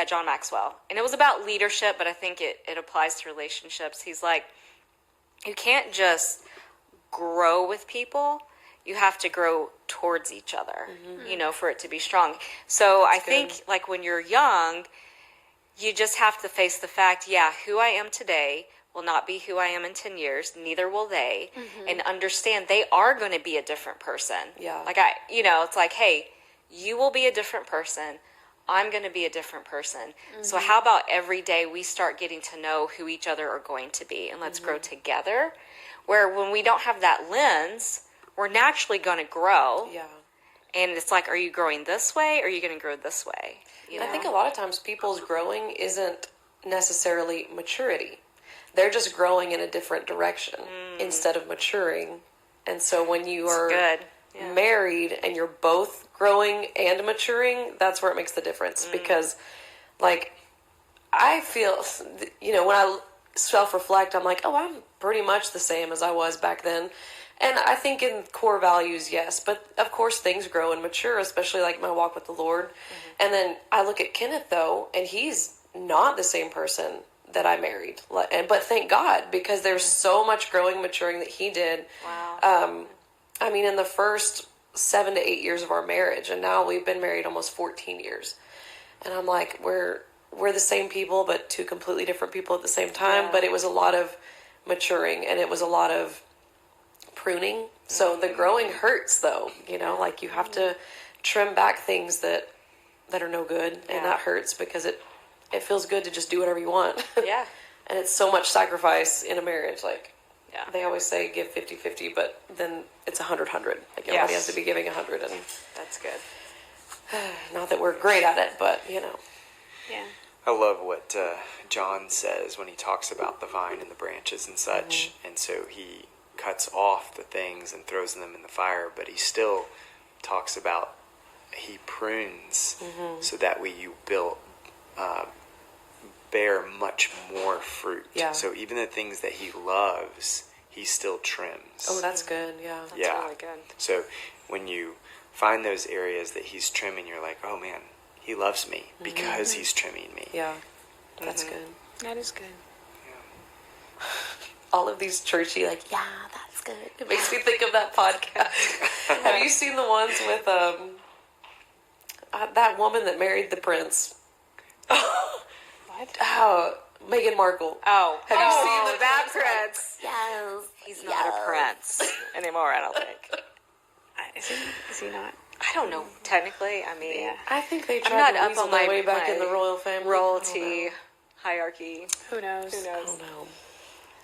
S3: John Maxwell. And it was about leadership, but I think it applies to relationships. He's like, you can't just grow with people. You have to grow towards each other, for it to be strong. So I think, like, when you're young, you just have to face the fact, who I am today will not be who I am in 10 years. Neither will they. And understand they are going to be a different person.
S2: Yeah.
S3: Like, it's like, hey, you will be a different person. I'm going to be a different person. So how about every day we start getting to know who each other are going to be, and let's grow together. Where when we don't have that lens, we're naturally going to grow.
S2: Yeah.
S3: And it's like, are you growing this way, or are you going to grow this way?
S2: I think a lot of times people's growing isn't necessarily maturity. They're just growing in a different direction instead of maturing. And so when you are married and you're both growing and maturing, that's where it makes the difference. Because, like, I feel, when I self-reflect, I'm like, oh, I'm pretty much the same as I was back then. And I think in core values, yes. But, of course, things grow and mature, especially, like, my walk with the Lord. And then I look at Kenneth, though, and he's not the same person that I married. But thank God, because there's so much growing, maturing that he did.
S3: Wow.
S2: I mean, in the first 7 to 8 years of our marriage, and now we've been married almost 14 years. And I'm like, we're the same people, but two completely different people at the same time. But it was a lot of maturing, and it was a lot of pruning. So the growing hurts, though. Like you have to trim back things that are no good, and that hurts because it feels good to just do whatever you want.
S3: Yeah.
S2: And it's so much sacrifice in a marriage. Like, they always say give 50-50, but then it's 100-100. Like, everybody has to be giving 100. And
S3: That's good.
S2: not that we're great at it, but,
S5: Yeah.
S4: I love what John says when he talks about the vine and the branches and such. And so he cuts off the things and throws them in the fire, but he still talks about he prunes so that way you bear much more fruit.
S2: Yeah.
S4: So even the things that he loves, he still trims.
S2: oh, that's good. Yeah.
S3: That's
S4: Yeah.
S3: really good.
S4: So when you find those areas that he's trimming, you're like, oh man, he loves me because he's trimming me.
S2: Yeah. That's good.
S5: That is good.
S2: all of these churchy, like, yeah, that's good. It makes me think of that podcast. Have you seen the ones with that woman that married the prince?
S5: What?
S2: Oh, Meghan Markle.
S3: Oh,
S2: Have you seen
S3: that
S2: Prince?
S3: prince?
S2: Yes.
S3: He's not a prince anymore, I don't think.
S5: Is he not?
S3: I don't know, technically. I mean,
S5: Yeah.
S2: I think they
S3: I'm
S2: tried
S3: not
S2: to
S3: up
S2: weasel
S3: on
S2: their
S3: my
S2: way back in the royal family.
S3: royalty hierarchy.
S5: Who knows?
S3: Who
S2: I
S3: knows?
S2: don't know.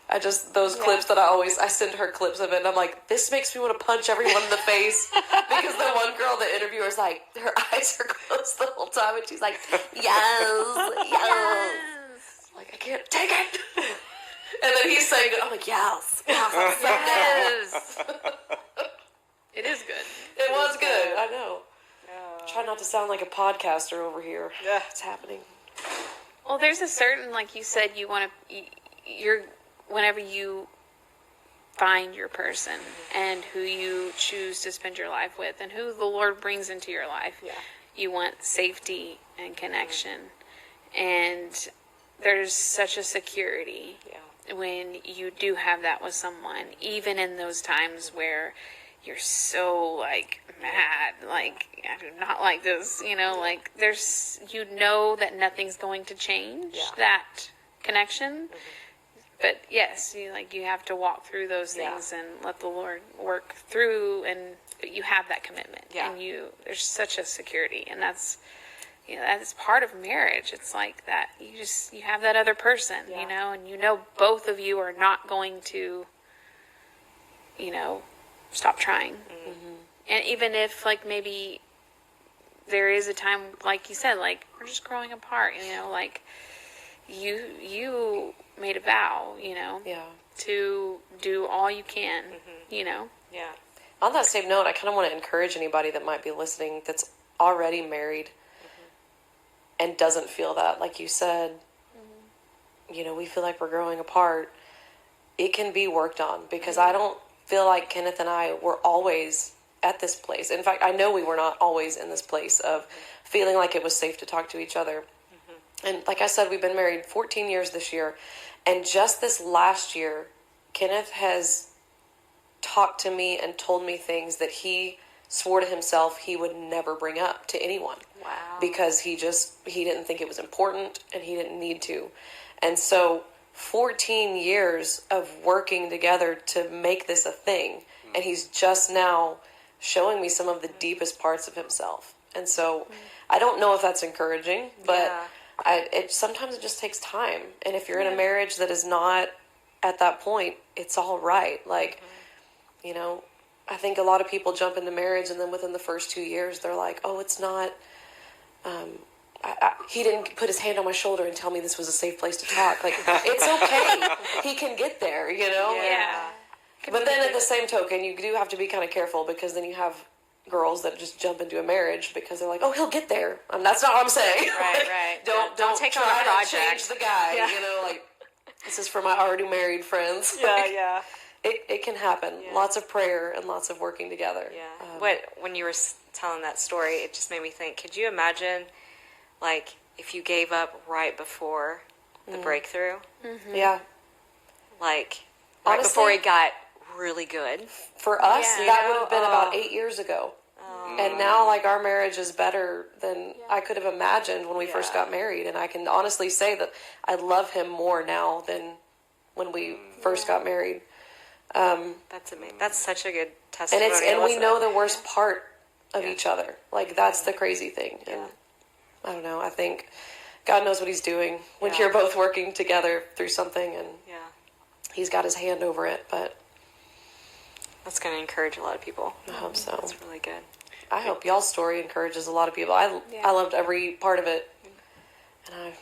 S2: I just, those clips that I send her clips of it, and I'm like, this makes me want to punch everyone in the face. Because the one girl, the interviewer's like, her eyes are closed the whole time, and she's like, yes. Like, I can't take it. And then he's saying it, I'm like, yes.
S5: Yes. It is good.
S2: It was good, I know. Try not to sound like a podcaster over here.
S3: Yeah.
S2: It's happening.
S5: Well, there's a certain, like you said, you want to, you're, whenever you find your person and who you choose to spend your life with and who the Lord brings into your life, you want safety and connection. And there's such a security when you do have that with someone, even in those times where you're so, like, mad, like, I do not like this, like, there's, that nothing's going to change that connection. But yes, you have to walk through those things and let the Lord work through, but you have that commitment, and there's such a security, and that's part of marriage. It's like that you have that other person, and both of you are not going to, stop trying. And even if, like, maybe there is a time, like you said, like, we're just growing apart, like, you made a vow, to do all you can,
S3: Yeah.
S2: On that same note, I kind of want to encourage anybody that might be listening that's already married and doesn't feel that, like you said, we feel like we're growing apart. It can be worked on, because I don't feel like Kenneth and I were always at this place. In fact, I know we were not always in this place of feeling like it was safe to talk to each other. And like I said, we've been married 14 years this year. And just this last year, Kenneth has talked to me and told me things that he swore to himself he would never bring up to anyone.
S3: Wow.
S2: Because he didn't think it was important, and he didn't need to. And so 14 years of working together to make this a thing. And he's just now showing me some of the deepest parts of himself. And so I don't know if that's encouraging, but sometimes it just takes time. And if you're in a marriage that is not at that point, it's all right. Like, I think a lot of people jump into marriage, and then within the first 2 years, they're like, oh, it's not, he didn't put his hand on my shoulder and tell me this was a safe place to talk. Like, it's okay. He can get there,
S5: Yeah.
S2: But then at the same token, you do have to be kind of careful, because then you have girls that just jump into a marriage because they're like, oh, he'll get there. That's not what I'm saying.
S3: Right.
S2: Don't
S3: take
S2: try
S3: on a
S2: to
S3: project.
S2: change the guy. Like, this is for my already married friends.
S3: Yeah.
S2: It can happen.
S3: Yeah.
S2: Lots of prayer and lots of working together.
S3: Yeah. When you were telling that story, it just made me think, could you imagine, like, if you gave up right before the breakthrough?
S5: Mm-hmm.
S2: Yeah.
S3: Like, right
S2: Honestly,
S3: before he got really good.
S2: For us, that
S3: Yeah.
S2: would have been about 8 years ago. And now, like, our marriage is better than I could have imagined when we first got married. And I can honestly say that I love him more now than when we first got married.
S3: That's amazing. That's such a good testimony.
S2: And we know the worst part of each other. Like, that's the crazy thing. And I don't know. I think God knows what he's doing when you're both working together through something, and he's got his hand over it. But
S3: that's going to encourage a lot of people.
S2: I hope so.
S3: That's really good.
S2: I hope y'all's story encourages a lot of people. I loved every part of it. And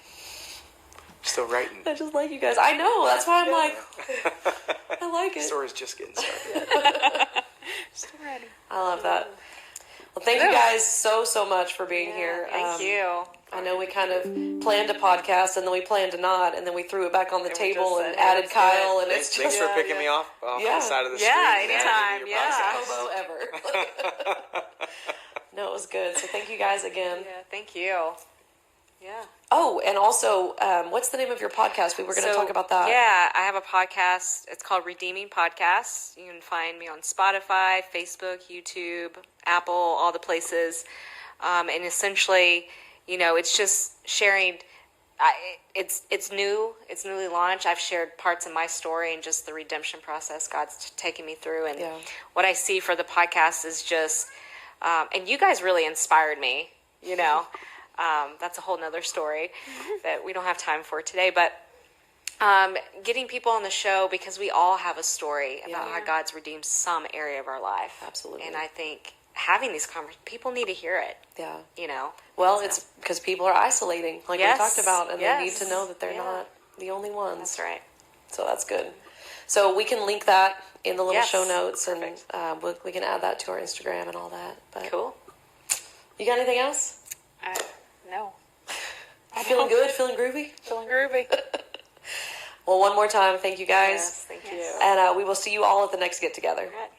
S4: Still writing.
S2: I just like you guys. I know. That's why I'm like, I like it.
S4: Story's just getting started.
S5: Still ready.
S2: I love that. Well, thank you guys so much for being here.
S3: Thank you.
S2: I know we kind of planned a podcast, and then we planned to not, and then we threw it back on the table and added Kyle, and it's
S4: Thanks
S2: just
S4: for picking me off the side of the street.
S3: Yeah,
S4: and
S3: anytime,
S4: adding me to your podcast.
S2: hobo ever. No, it was good. So thank you guys again.
S3: Yeah, thank you. Yeah.
S2: Oh, and also, what's the name of your podcast? We were going to talk about that.
S3: Yeah, I have a podcast. It's called Redeeming Podcasts. You can find me on Spotify, Facebook, YouTube, Apple, all the places. And essentially, it's just sharing. It's new. It's newly launched. I've shared parts of my story and just the redemption process God's taken me through. And what I see for the podcast is just, and you guys really inspired me, that's a whole nother story that we don't have time for today. But getting people on the show because we all have a story about how God's redeemed some area of our life.
S2: Absolutely.
S3: And I think having these conversations, people need to hear it.
S2: Yeah. Well, it's because people are isolating, like we talked about, and they need to know that they're not the only ones.
S3: That's right.
S2: So that's good. So we can link that in the little
S3: Yes.
S2: show notes,
S3: Perfect.
S2: and we can add that to our Instagram and all that. But
S3: Cool.
S2: You got anything else?
S5: No.
S2: Feeling good? Feeling groovy?
S5: Feeling groovy.
S2: Well, one more time, thank you guys.
S3: Yes, thank you.
S2: And we will see you all at the next get-together.
S3: All right.